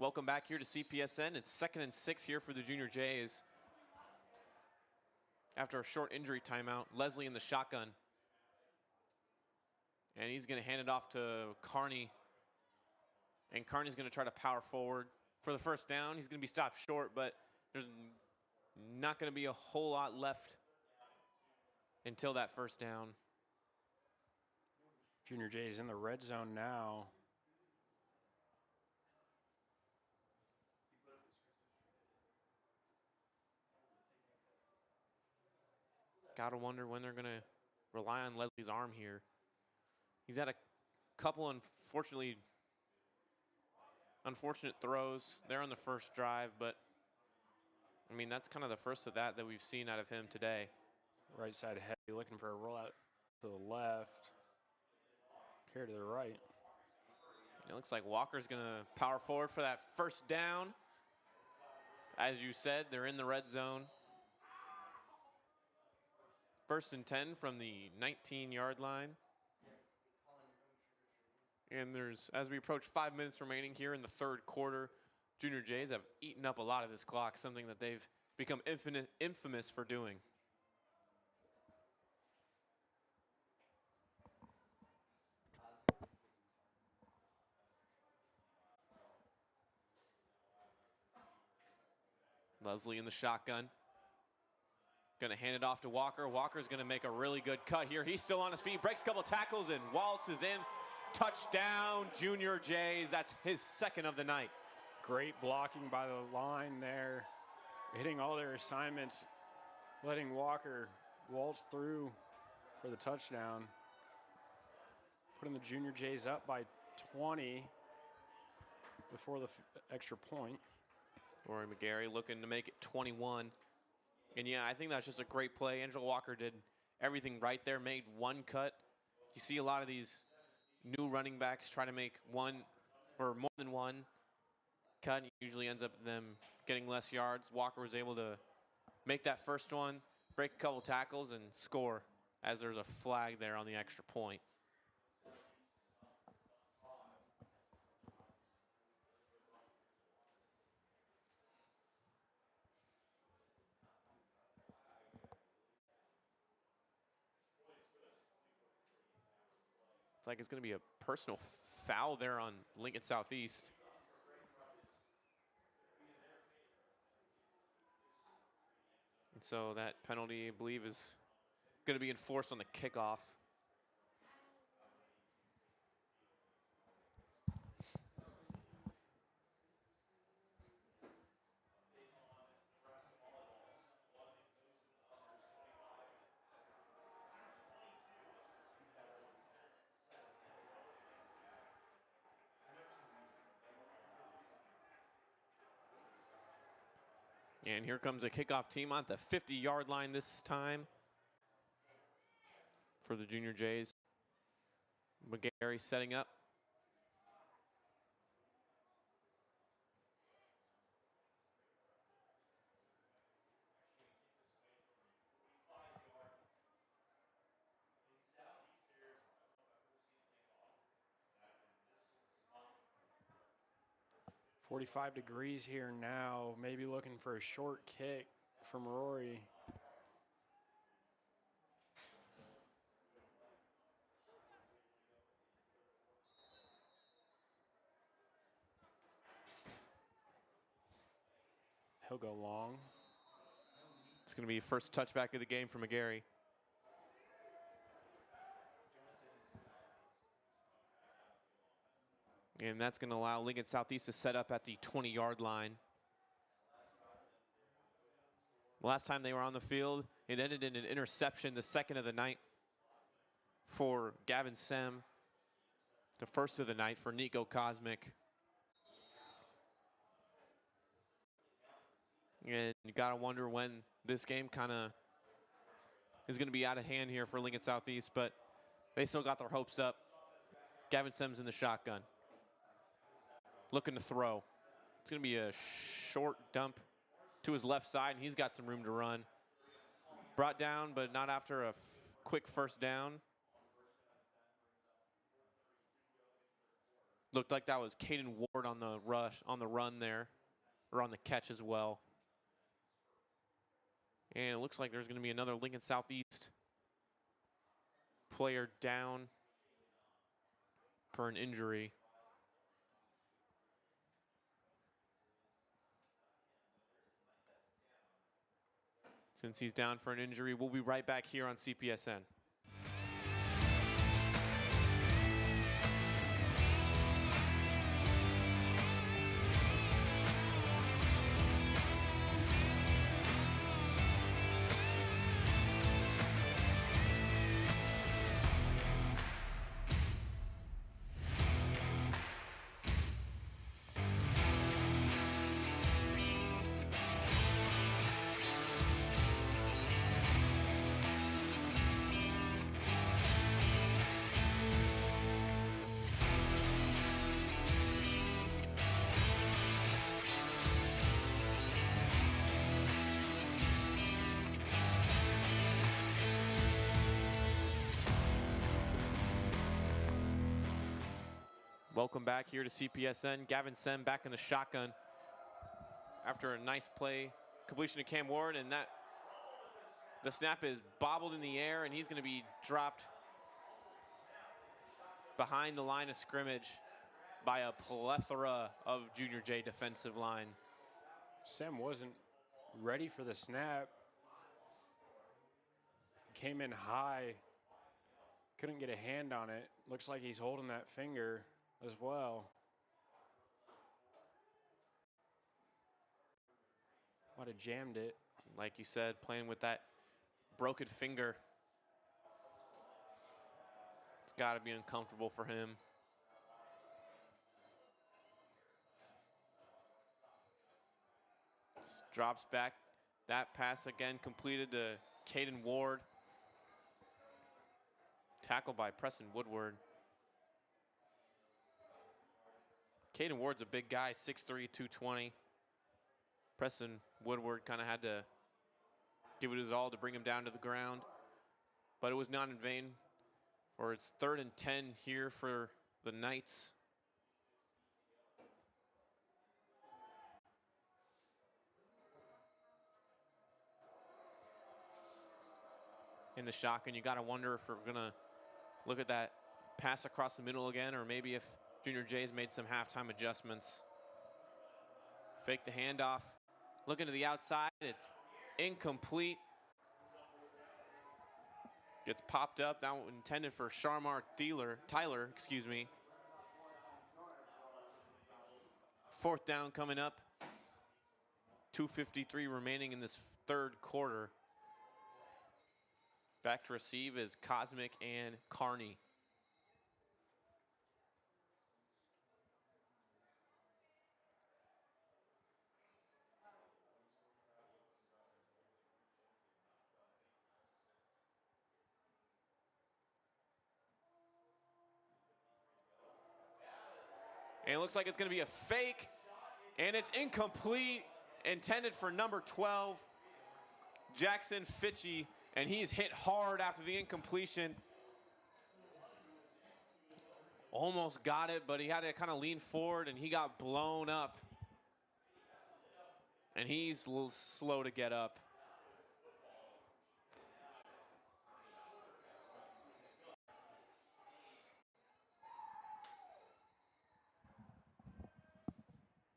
Welcome back here to CPSN. It's 2nd and 6 here for the Junior Jays. After a short injury timeout, Leslie in the shotgun. And he's going to hand it off to Carney. And Carney's going to try to power forward for the first down. He's going to be stopped short, but there's not going to be a whole lot left until that first down. Junior Jay's in the red zone now. Gotta wonder when they're gonna rely on Leslie's arm here. He's had a couple unfortunate throws there on the first drive, but I mean, that's kind of the first of that we've seen out of him today. Right side heavy, looking for a rollout to the left. Carry to the right. It looks like Walker's gonna power forward for that first down. As you said, they're in the red zone. 1st and 10 from the 19-yard line. And there's, as we approach 5 minutes remaining here in the third quarter, Junior Jays have eaten up a lot of this clock, something that they've become infamous for doing. Leslie in the shotgun. Going to hand it off to Walker. Walker's going to make a really good cut here. He's still on his feet, breaks a couple tackles, and waltzes in. Touchdown, Junior Jays. That's his 2nd of the night. Great blocking by the line there. Hitting all their assignments. Letting Walker waltz through for the touchdown. Putting the Junior Jays up by 20 before the extra point. Rory McGarry looking to make it 21. And yeah, I think that's just a great play. Angela Walker did everything right there, made one cut. You see a lot of these new running backs try to make one or more than one cut. It usually ends up them getting less yards. Walker was able to make that first one, break a couple tackles, and score as there's a flag there on the extra point. Like it's going to be a personal foul there on Lincoln Southeast. And so that penalty, I believe, is going to be enforced on the kickoff. And here comes a kickoff team on the 50-yard line this time for the Junior Jays. McGarry setting up. .45 degrees here now. Maybe looking for a short kick from Rory. He'll go long. It's going to be first touchback of the game for McGarry. And that's going to allow Lincoln Southeast to set up at the 20-yard line. Last time they were on the field, it ended in an interception, the 2nd of the night for Gavin Sem. The 1st of the night for Nico Cosmic. And you got to wonder when this game kind of is going to be out of hand here for Lincoln Southeast, but they still got their hopes up. Gavin Sem's in the shotgun. Looking to throw. It's going to be a short dump to his left side, and he's got some room to run. Brought down, but not after a quick first down. Looked like that was Caden Ward on the run there, or on the catch as well. And it looks like there's going to be another Lincoln Southeast player down for an injury. Since he's down for an injury, we'll be right back here on CPSN. Welcome back here to CPSN. Gavin Sem back in the shotgun after a nice play. Completion to Cam Ward, and the snap is bobbled in the air, and he's going to be dropped behind the line of scrimmage by a plethora of Junior J defensive line. Sam wasn't ready for the snap. Came in high. Couldn't get a hand on it. Looks like he's holding that finger as well. Might have jammed it. Like you said, playing with that broken finger. It's got to be uncomfortable for him. Drops back. That pass again completed to Caden Ward. Tackled by Preston Woodward. Caden Ward's a big guy, 6'3", 220. Preston Woodward kind of had to give it his all to bring him down to the ground. But it was not in vain, for it's 3rd and 10 here for the Knights. In the shotgun, you got to wonder if we're going to look at that pass across the middle again, or maybe if Junior J's made some halftime adjustments. Fake the handoff. Looking to the outside. It's incomplete. Gets popped up. That one intended for Sharmar Tyler, excuse me. 4th down coming up. 2:53 remaining in this 3rd quarter. Back to receive is Cosmic and Carney. And it looks like it's going to be a fake, and it's incomplete, intended for number 12, Jackson Fitchie, and he's hit hard after the incompletion. Almost got it, but he had to kind of lean forward, and he got blown up. And he's a little slow to get up.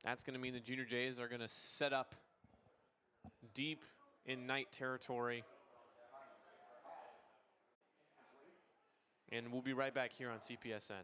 That's going to mean the Junior Jays are going to set up deep in Knight territory. And we'll be right back here on CPSN.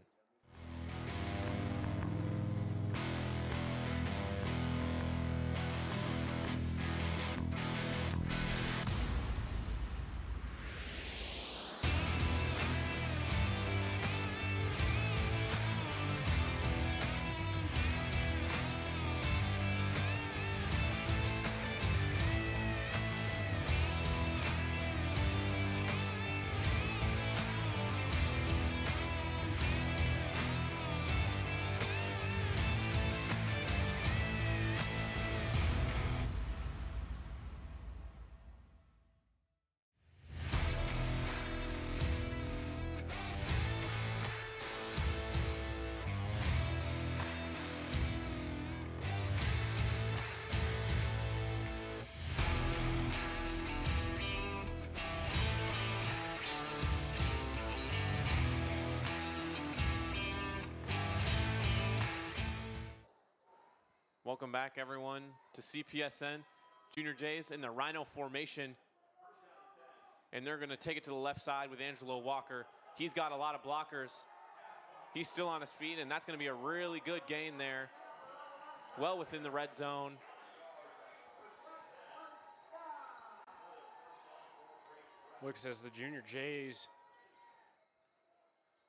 Welcome back, everyone, to CPSN. Junior Jays in the Rhino formation. And they're going to take it to the left side with Angelo Walker. He's got a lot of blockers. He's still on his feet, and that's going to be a really good gain there. Well within the red zone. Looks as the Junior Jays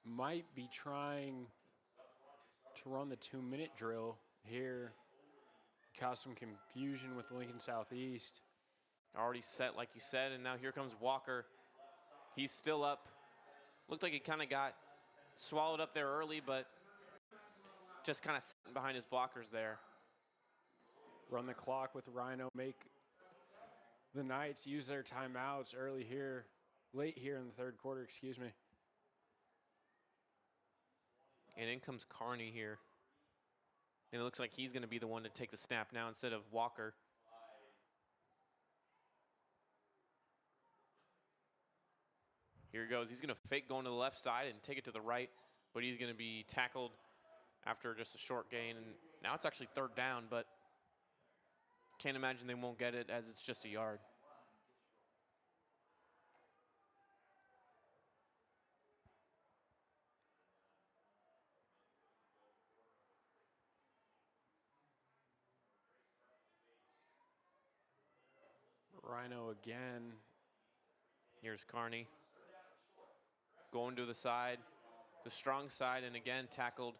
might be trying to run the 2-minute drill here. Cause some confusion with Lincoln Southeast. Already set, like you said, and now here comes Walker. He's still up. Looked like he kind of got swallowed up there early, but just kind of sitting behind his blockers there. Run the clock with Rhino. Make the Knights use their timeouts late here in the third quarter, excuse me. And in comes Carney here. And it looks like he's going to be the one to take the snap now instead of Walker. Here he goes. He's going to fake going to the left side and take it to the right, but he's going to be tackled after just a short gain. And now it's actually third down, but can't imagine they won't get it as it's just a yard. Rhino again. Here's Carney. Going to the side, the strong side, and again tackled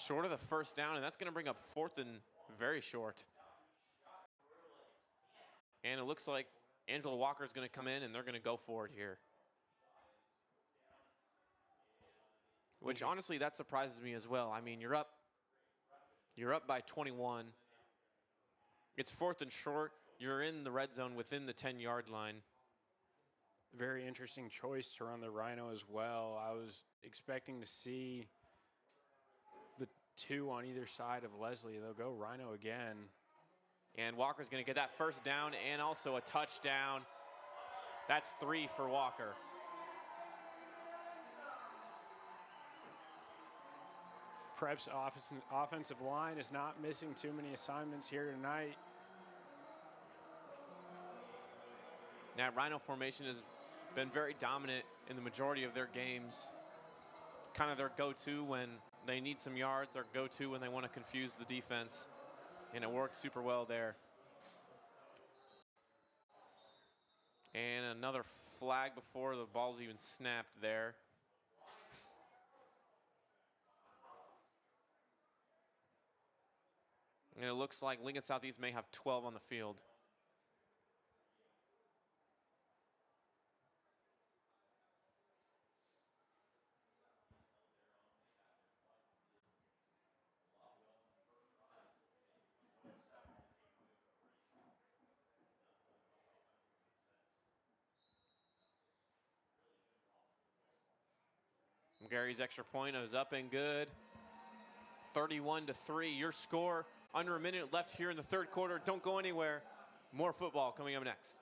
short of the first down, and that's going to bring up fourth and very short. And it looks like Angelo Walker's going to come in, and they're going to go for it here. Which, honestly, that surprises me as well. I mean, you're up by 21. It's fourth and short. You're in the red zone within the 10-yard line. Very interesting choice to run the Rhino as well. I was expecting to see the two on either side of Leslie. They'll go Rhino again. And Walker's going to get that first down and also a touchdown. That's 3 for Walker. Prep's offensive line is not missing too many assignments here tonight. That Rhino formation has been very dominant in the majority of their games. Kind of their go-to when they need some yards, their go-to when they want to confuse the defense. And it worked super well there. And another flag before the ball's even snapped there. And it looks like Lincoln Southeast may have 12 on the field. Gary's extra point is up and good. 31-3, your score. Under a minute left here in the third quarter. Don't go anywhere. More football coming up next.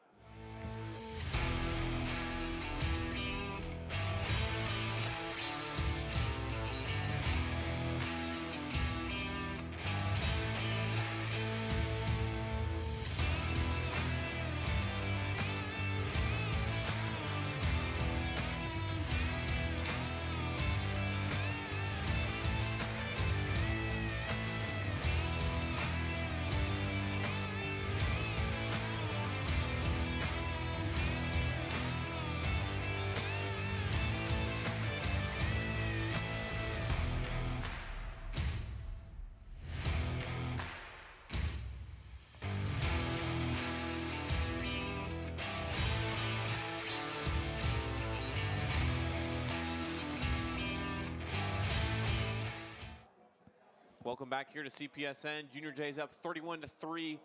Welcome back here to CPSN. Junior Jays up 31-3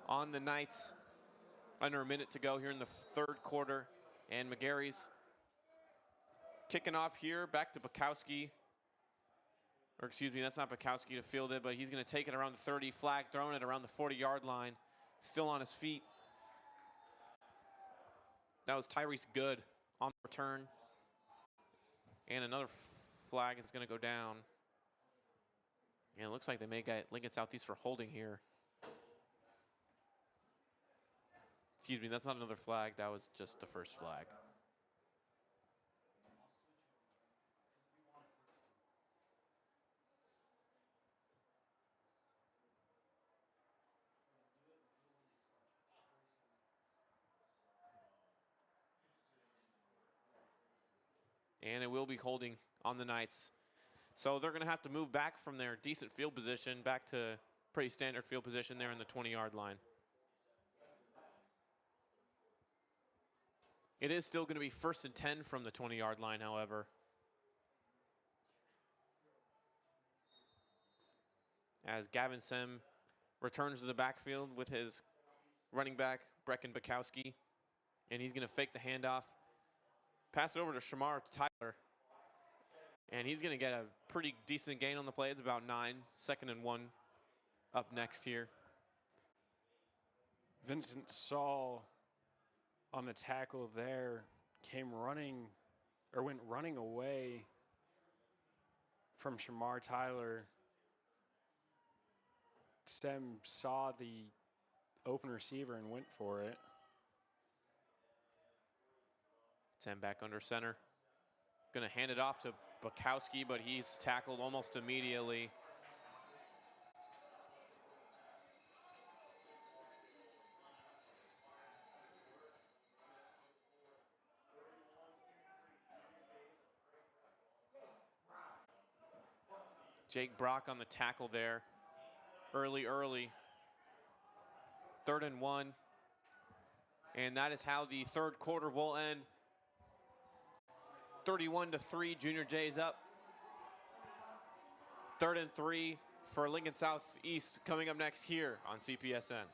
on the Knights. Under a minute to go here in the third quarter. And McGarry's kicking off here back to Bukowski. Or excuse me, that's not Bukowski to field it, but he's going to take it around the 30, flag thrown it around the 40-yard line. Still on his feet. That was Tyrese Good on the return. And another flag is going to go down. And it looks like they may get Lincoln Southeast for holding here. Excuse me, that's not another flag. That was just the first flag. And it will be holding on the Knights. So they're going to have to move back from their decent field position back to pretty standard field position there in the 20-yard line. It is still going to be 1st and 10 from the 20-yard line, however. As Gavin Sem returns to the backfield with his running back, Brecken Bukowski. And he's going to fake the handoff. Pass it over to Shamar Tyler. And he's going to get a pretty decent gain on the play. It's about 9, 2nd and 1 up next here. Vincent Saul on the tackle there came running, or went running away from Shamar Tyler. Sem saw the open receiver and went for it. Sem back under center. Going to hand it off to Bukowski, but he's tackled almost immediately. Jake Brock on the tackle there. Early. 3rd and 1. And that is how the third quarter will end. 31-3, Junior Jay's up. 3rd and 3 for Lincoln Southeast coming up next here on CPSN.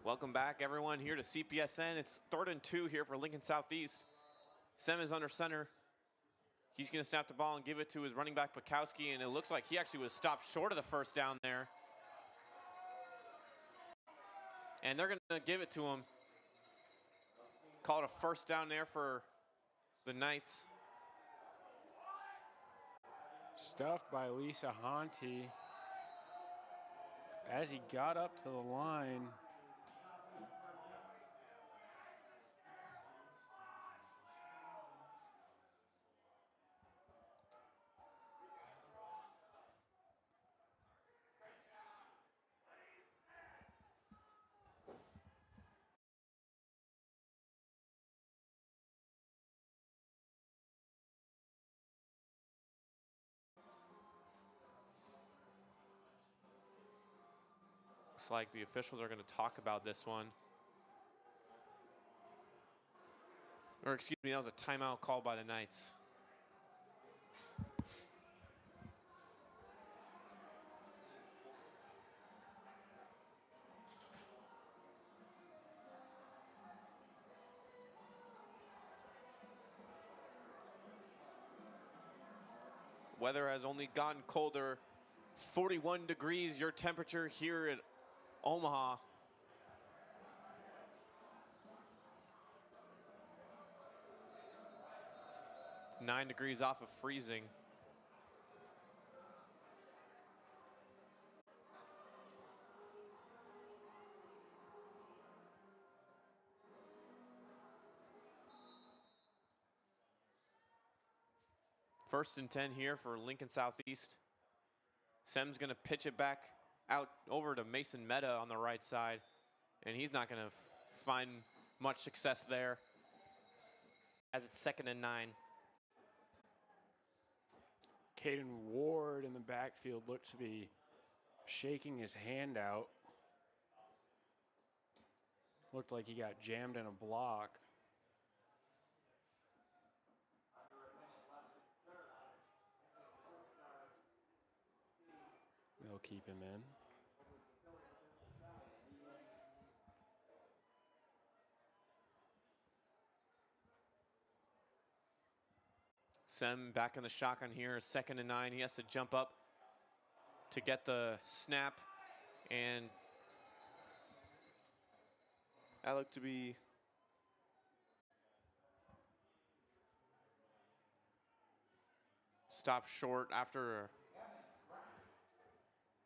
Welcome back, everyone, here to CPSN. It's 3rd and 2 here for Lincoln Southeast. Sem is under center. He's going to snap the ball and give it to his running back, Bukowski, and it looks like he actually was stopped short of the first down there. And they're going to give it to him. Call it a first down there for the Knights. Stuffed by Lisa Honti. As he got up to the line, looks like the officials are going to talk about this one. Or excuse me, that was a timeout called by the Knights. Weather has only gotten colder. 41 degrees, your temperature here in Omaha. It's 9 degrees off of freezing. First and 10 here for Lincoln Southeast. Sem's going to pitch it back out over to Mason Meta on the right side, and he's not going to find much success there as it's 2nd and 9. Caden Ward in the backfield looked to be shaking his hand out. Looked like he got jammed in a block. They'll keep him in. Sem back in the shotgun here, 2nd and 9. He has to jump up to get the snap, and that looked to be stopped short after.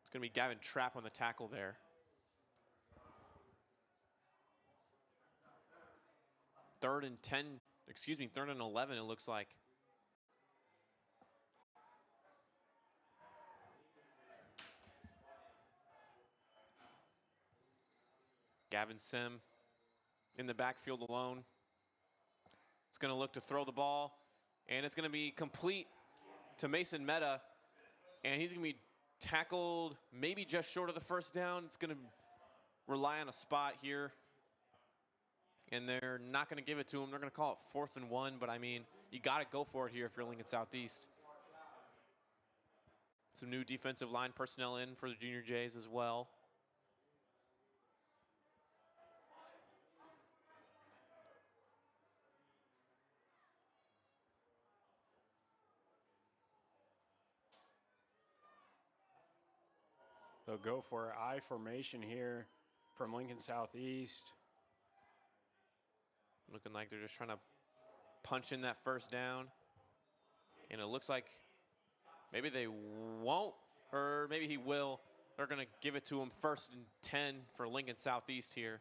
It's going to be Gavin Trapp on the tackle there. Third and 11, it looks like. Gavin Sim in the backfield alone. It's going to look to throw the ball, and it's going to be complete to Mason Meta, and he's going to be tackled maybe just short of the first down. It's going to rely on a spot here, and they're not going to give it to him. They're going to call it 4th and 1, but I mean, you got to go for it here if you're Lincoln Southeast. Some new defensive line personnel in for the Junior Jays as well. They'll go for an I formation here from Lincoln Southeast. Looking like they're just trying to punch in that first down. And it looks like maybe they won't, or maybe he will. They're going to give it to him 1st and 10 for Lincoln Southeast here.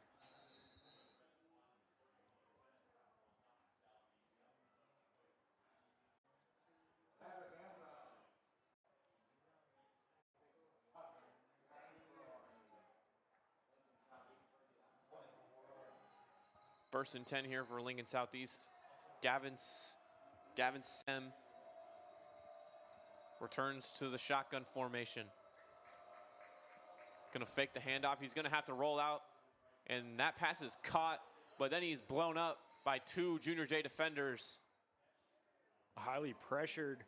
First and 10 here for Lincoln Southeast. Gavin Sem returns to the shotgun formation. Gonna fake the handoff. He's gonna have to roll out, and that pass is caught, but then he's blown up by 2 Junior J defenders. Highly pressured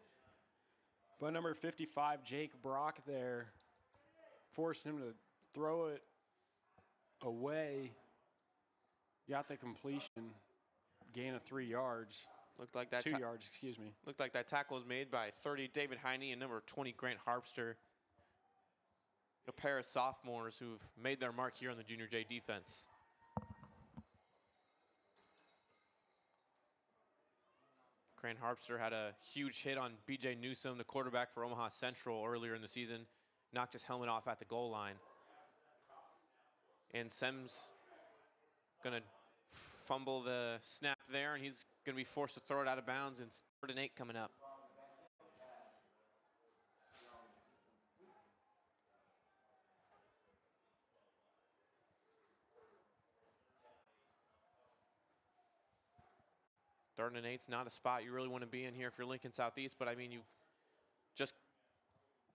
by number 55, Jake Brock there. Forced him to throw it away. Got the completion, gain of 3 yards. Looked like that 2 yards, excuse me. Looked like that tackle was made by 30 David Heine and number 20 Grant Harpster. A pair of sophomores who've made their mark here on the Junior J defense. Grant Harpster had a huge hit on BJ Newsom, the quarterback for Omaha Central, earlier in the season. Knocked his helmet off at the goal line. And Sem's gonna fumble the snap there, and he's gonna be forced to throw it out of bounds, and it's 3rd and 8 coming up. Third and 8's not a spot you really want to be in here if you're Lincoln Southeast, but I mean, you just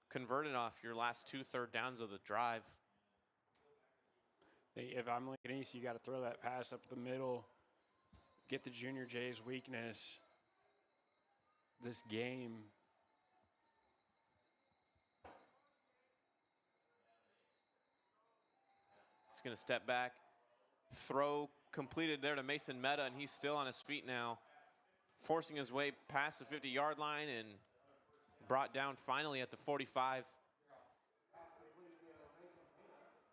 converted off your last 2 third downs of the drive. If I'm Lincoln East, you got to throw that pass up the middle, get the Junior J's weakness this game. He's going to step back, throw completed there to Mason Meta, and he's still on his feet now, forcing his way past the 50-yard line and brought down finally at the 45.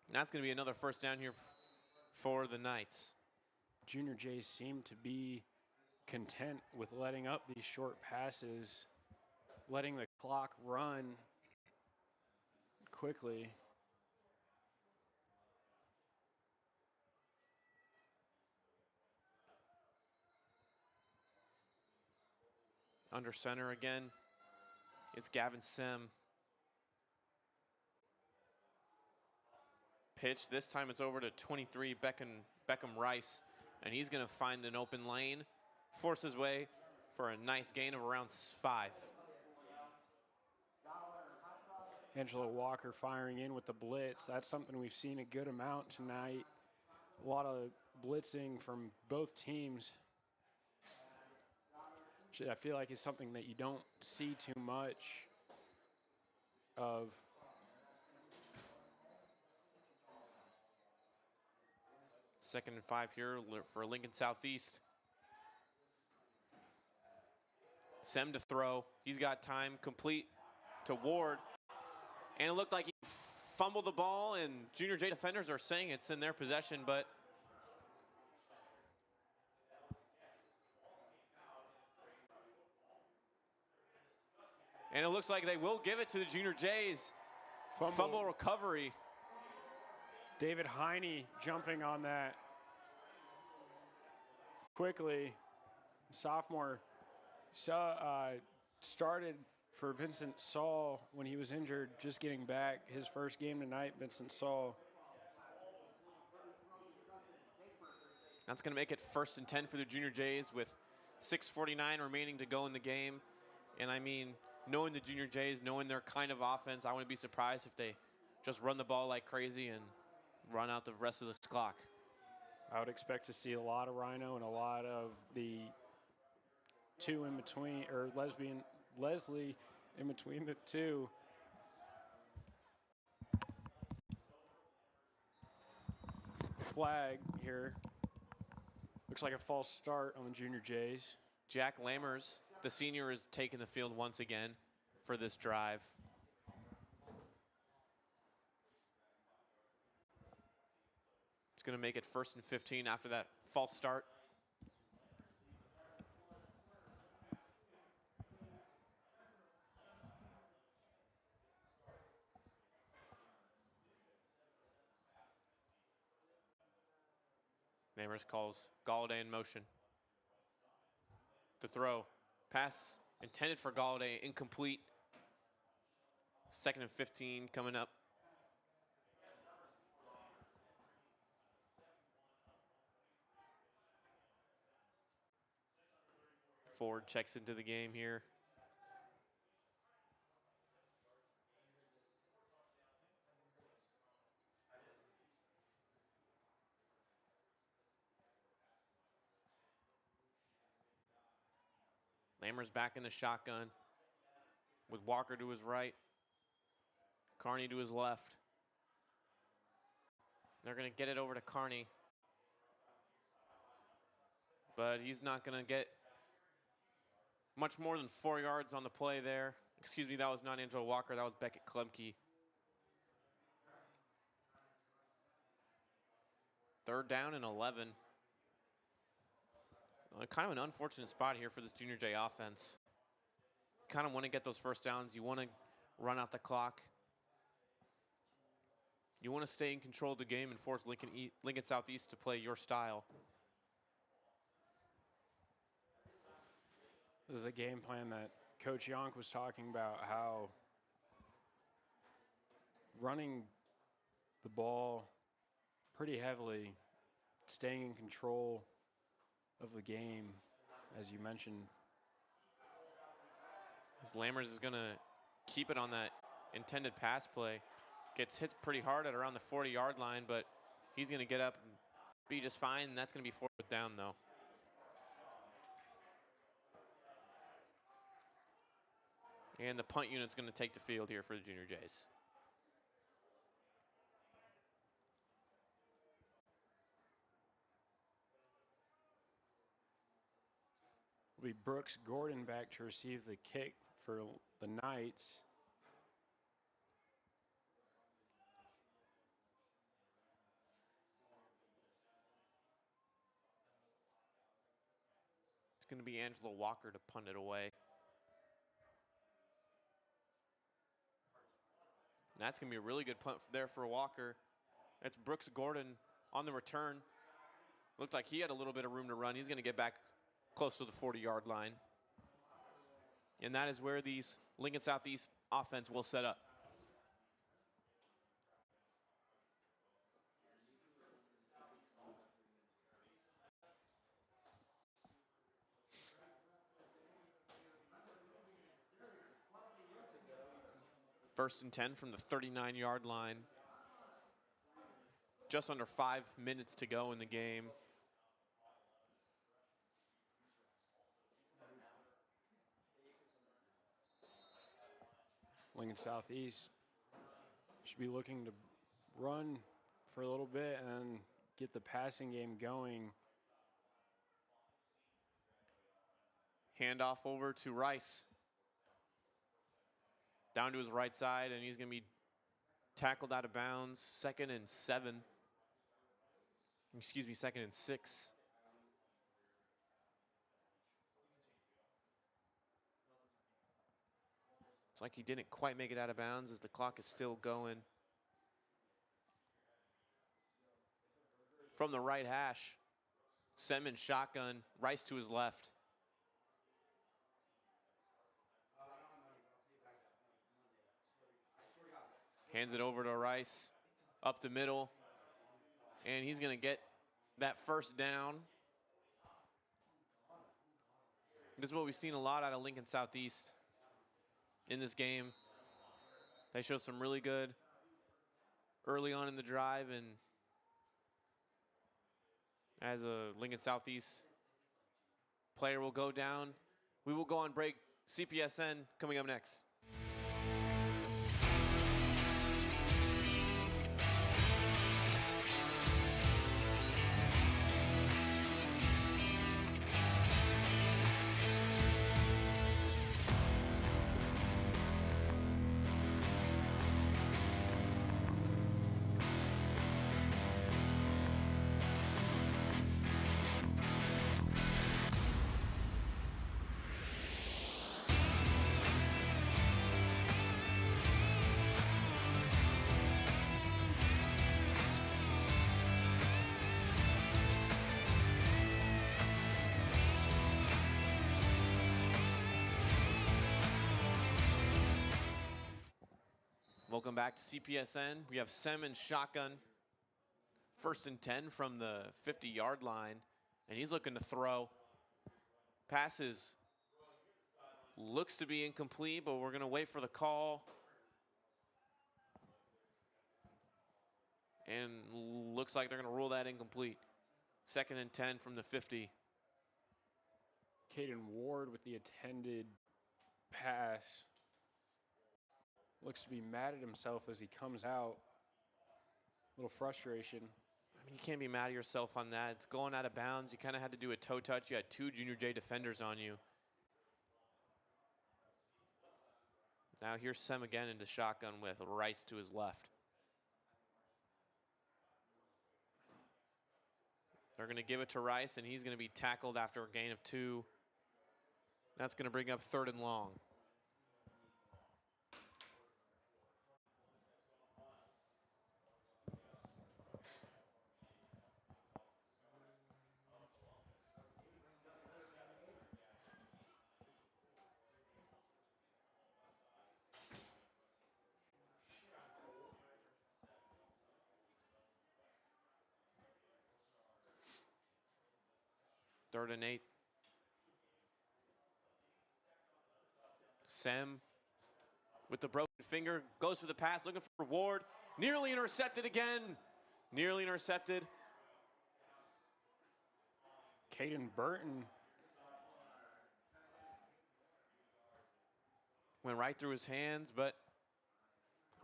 And that's going to be another first down here for the Knights. Junior Jays seem to be content with letting up these short passes, letting the clock run quickly. Under center again, it's Gavin Sim. pitch. This time it's over to 23, Beckham Rice, and he's going to find an open lane, force his way for a nice gain of around 5. Angelo Walker firing in with the blitz. That's something we've seen a good amount tonight. A lot of blitzing from both teams. Which I feel like is something that you don't see too much of. Second and 5 here for Lincoln Southeast. Sem to throw. He's got time, complete to Ward. And it looked like he fumbled the ball, and Junior J defenders are saying it's in their possession, but and it looks like they will give it to the Junior Jays. Fumble recovery. David Heine jumping on that quickly. Sophomore started for Vincent Saul when he was injured, just getting back. His first game tonight, Vincent Saul. That's going to make it 1st and 10 for the Junior Jays with 6:49 remaining to go in the game. And I mean, knowing the Junior Jays, knowing their kind of offense, I wouldn't be surprised if they just run the ball like crazy and run out the rest of the clock. I would expect to see a lot of Rhino and a lot of the two in between, or Leslie in between the two. Flag here. Looks like a false start on the Junior Jays. Jack Lammers, the senior, is taking the field once again for this drive. It's going to make it 1st and 15 after that false start. Lammers calls Galladay in motion. The throw. Pass intended for Galladay, incomplete. 2nd and 15 coming up. Ford checks into the game here. Lammers back in the shotgun with Walker to his right, Carney to his left. They're going to get it over to Carney, but he's not going to get much more than 4 yards on the play there. Excuse me, that was not Angelo Walker, that was Beckett Klemke. 3rd down and 11. Kind of an unfortunate spot here for this Junior J offense. Kind of want to get those first downs. You want to run out the clock. You want to stay in control of the game and force Lincoln Southeast to play your style. This is a game plan that Coach Yonk was talking about, how running the ball pretty heavily, staying in control of the game, as you mentioned. Lammers is going to keep it on that intended pass play. Gets hit pretty hard at around the 40-yard line, but he's going to get up and be just fine, and that's going to be 4th down, though. And the punt unit's going to take the field here for the Junior Jays. Will be Brooks Gordon back to receive the kick for the Knights. It's going to be Angelo Walker to punt it away. And that's going to be a really good punt there for Walker. That's Brooks Gordon on the return. Looks like he had a little bit of room to run. He's going to get back close to the 40-yard line. And that is where these Lincoln Southeast offense will set up. First and 10 from the 39-yard line. Just under 5 minutes to go in the game. Lincoln Southeast should be looking to run for a little bit and get the passing game going. Handoff over to Rice. Down to his right side, and he's going to be tackled out of bounds. 2nd and 7. Excuse me, 2nd and 6. It's like he didn't quite make it out of bounds as the clock is still going. From the right hash, Semin shotgun, Rice to his left. Hands it over to Rice, up the middle, and he's going to get that first down. This is what we've seen a lot out of Lincoln Southeast in this game. They show some really good early on in the drive, and as a Lincoln Southeast player will go down, we will go on break. CPSN coming up next. Welcome back to CPSN. We have Semin shotgun. 1st and 10 from the 50-yard line, and he's looking to throw. Passes looks to be incomplete, but we're going to wait for the call. And looks like they're going to rule that incomplete. 2nd and 10 from the 50. Caden Ward with the attended pass. Looks to be mad at himself as he comes out. A little frustration. I mean, you can't be mad at yourself on that. It's going out of bounds. You kind of had to do a toe touch. You had 2 Junior J defenders on you. Now here's Sem again in the shotgun with Rice to his left. They're going to give it to Rice, and he's going to be tackled after a gain of 2. That's going to bring up 3rd and long. Third and 8. Sem with the broken finger goes for the pass, looking for Ward. Nearly intercepted again. Nearly intercepted. Caden Burton. Went right through his hands, but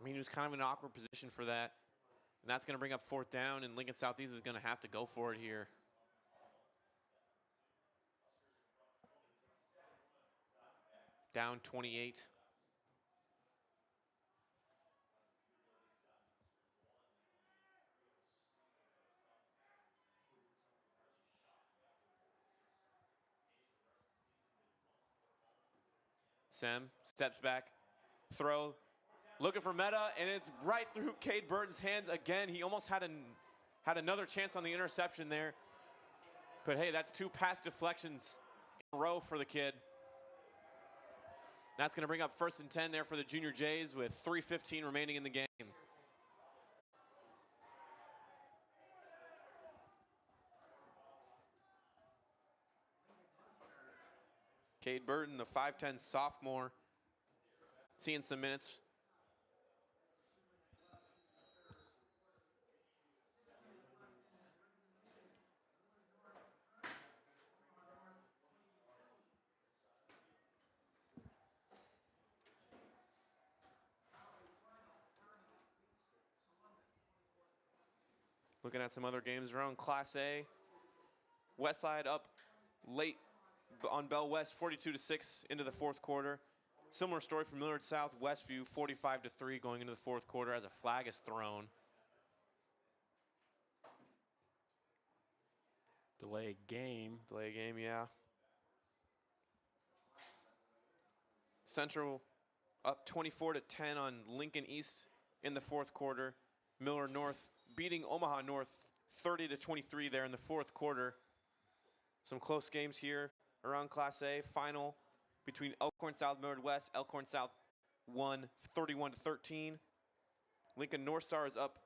I mean, he was kind of in an awkward position for that. And that's going to bring up 4th down, and Lincoln Southeast is going to have to go for it here. Down 28. Sem steps back, throw, looking for Meta, and it's right through Cade Burton's hands again. He almost had another chance on the interception there. But hey, that's 2 pass deflections in a row for the kid. That's going to bring up 1st and 10 there for the Junior Jays with 3:15 remaining in the game. Cade Burton, the 5'10 sophomore, seeing some minutes Looking at some other games around Class A. Westside up late on Bell West, 42-6 into the fourth quarter. Similar story from Millard South. Westview, 45-3 going into the fourth quarter as a flag is thrown. Delay game. Delay game, yeah. Central up 24-10 on Lincoln East in the fourth quarter. Miller North beating Omaha North 30-23 there in the fourth quarter. Some close games here around Class A. Final between Elkhorn South, Millard West. Elkhorn South won 31-13. Lincoln North Star is up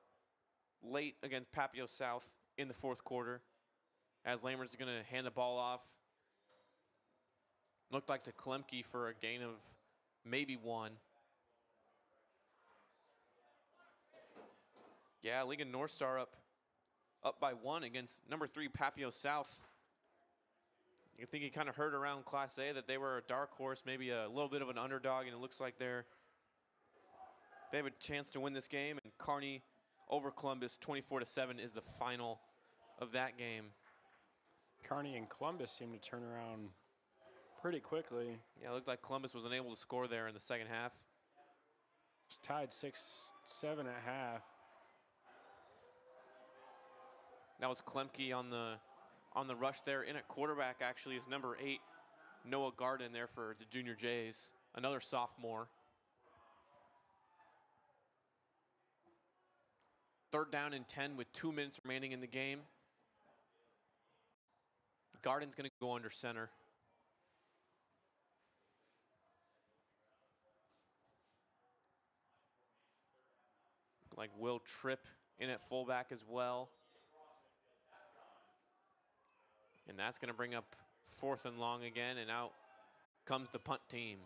late against Papio South in the fourth quarter as Lammers is going to hand the ball off. Looked like to Klemke for a gain of maybe 1. Yeah, Lincoln North Star up by 1 against number 3 Papio South. You think he kind of heard around Class A that they were a dark horse, maybe a little bit of an underdog, and it looks like they have a chance to win this game. And Kearney over Columbus, 24-7 is the final of that game. Kearney and Columbus seem to turn around pretty quickly. Yeah, it looked like Columbus was unable to score there in the second half. It's tied 6-7 at half. That was Klemke on the rush there. In at quarterback actually is number 8, Noah Garden there for the Junior Jays, another sophomore. Third down and 10 with 2 minutes remaining in the game. Garden's going to go under center. Like Will Tripp in at fullback as well. And that's going to bring up 4th and long again, and out comes the punt team.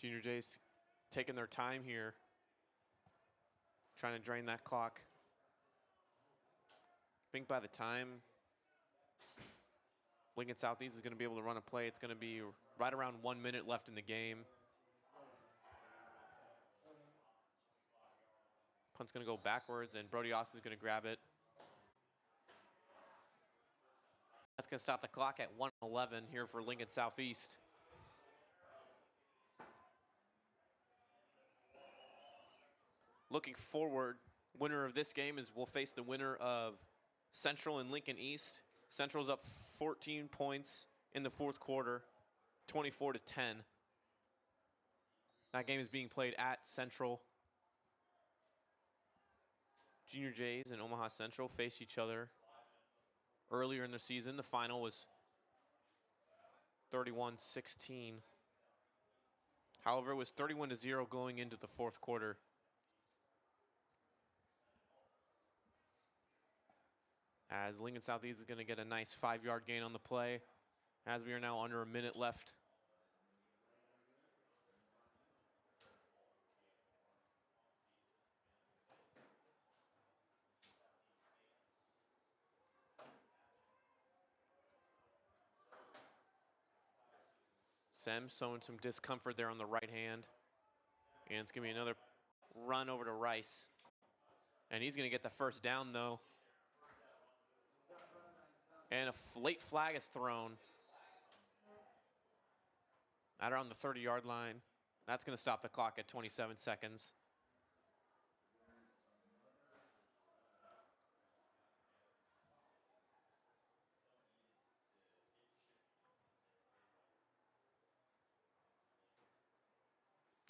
Junior Jays taking their time here, trying to drain that clock. I think by the time Lincoln Southeast is going to be able to run a play, it's going to be right around 1 minute left in the game. Punt's going to go backwards, and Brody Austin's going to grab it. That's going to stop the clock at 1:11 here for Lincoln Southeast. Looking forward, winner of this game will face the winner of Central and Lincoln East. Central's up 14 points in the fourth quarter, 24-10. That game is being played at Central. Junior Jays and Omaha Central face each other earlier in the season. The final was 31-16. However, it was 31-0 going into the fourth quarter. As Lincoln Southeast is going to get a nice 5-yard gain on the play, as we are now under a minute left. Sem showing some discomfort there on the right hand. And it's going to be another run over to Rice. And he's going to get the first down, though. And a late flag is thrown at around the 30-yard line. That's going to stop the clock at 27 seconds.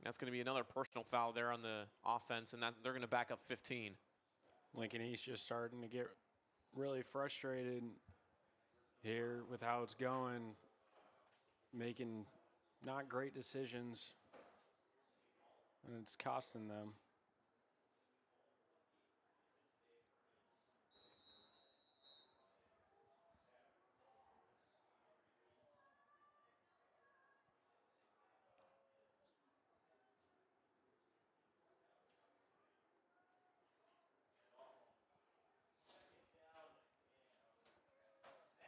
That's going to be another personal foul there on the offense, and they're going to back up 15. Lincoln East just starting to get really frustrated here with how it's going, making not great decisions, and it's costing them.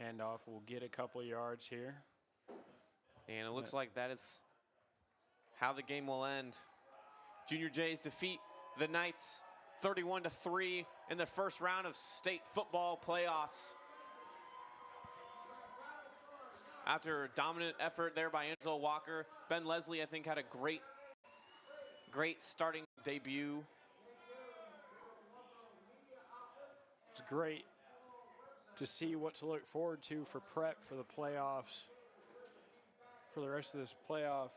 Handoff will get a couple yards here. And it looks like that is how the game will end. Junior Jays defeat the Knights 31-3 in the first round of state football playoffs. After a dominant effort there by Angelo Walker, Ben Leslie, I think, had a great starting debut. It's great to see what to look forward to for prep for the playoffs, for the rest of this playoff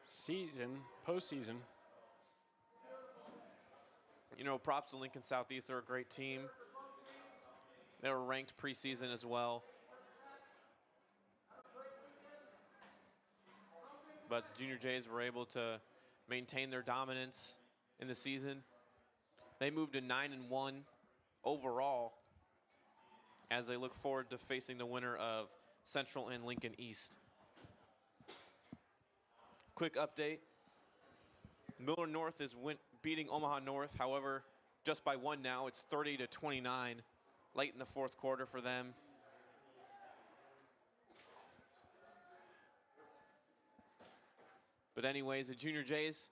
season, postseason. You know, props to Lincoln Southeast. They're a great team. They were ranked preseason as well. But the Junior Jays were able to maintain their dominance in the season. They moved to 9-1 overall as they look forward to facing the winner of Central and Lincoln East. Quick update. Miller North is beating Omaha North. However, just by 1 now. It's 30-29 late in the fourth quarter for them. But anyways, the Junior Jays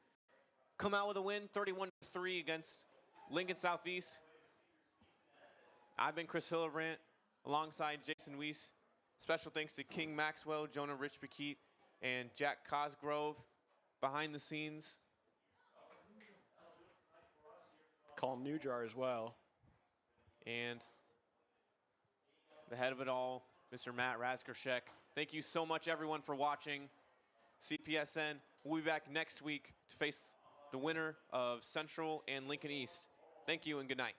come out with a win, 31-3 against Lincoln Southeast. I've been Chris Hillebrand alongside Jason Weiss. Special thanks to King Maxwell, Jonah Rich-Paquette, and Jack Cosgrove behind the scenes. Colin Newjar as well. And the head of it all, Mr. Matt Raskershek. Thank you so much, everyone, for watching CPSN. We'll be back next week to face the winner of Central and Lincoln East. Thank you and good night.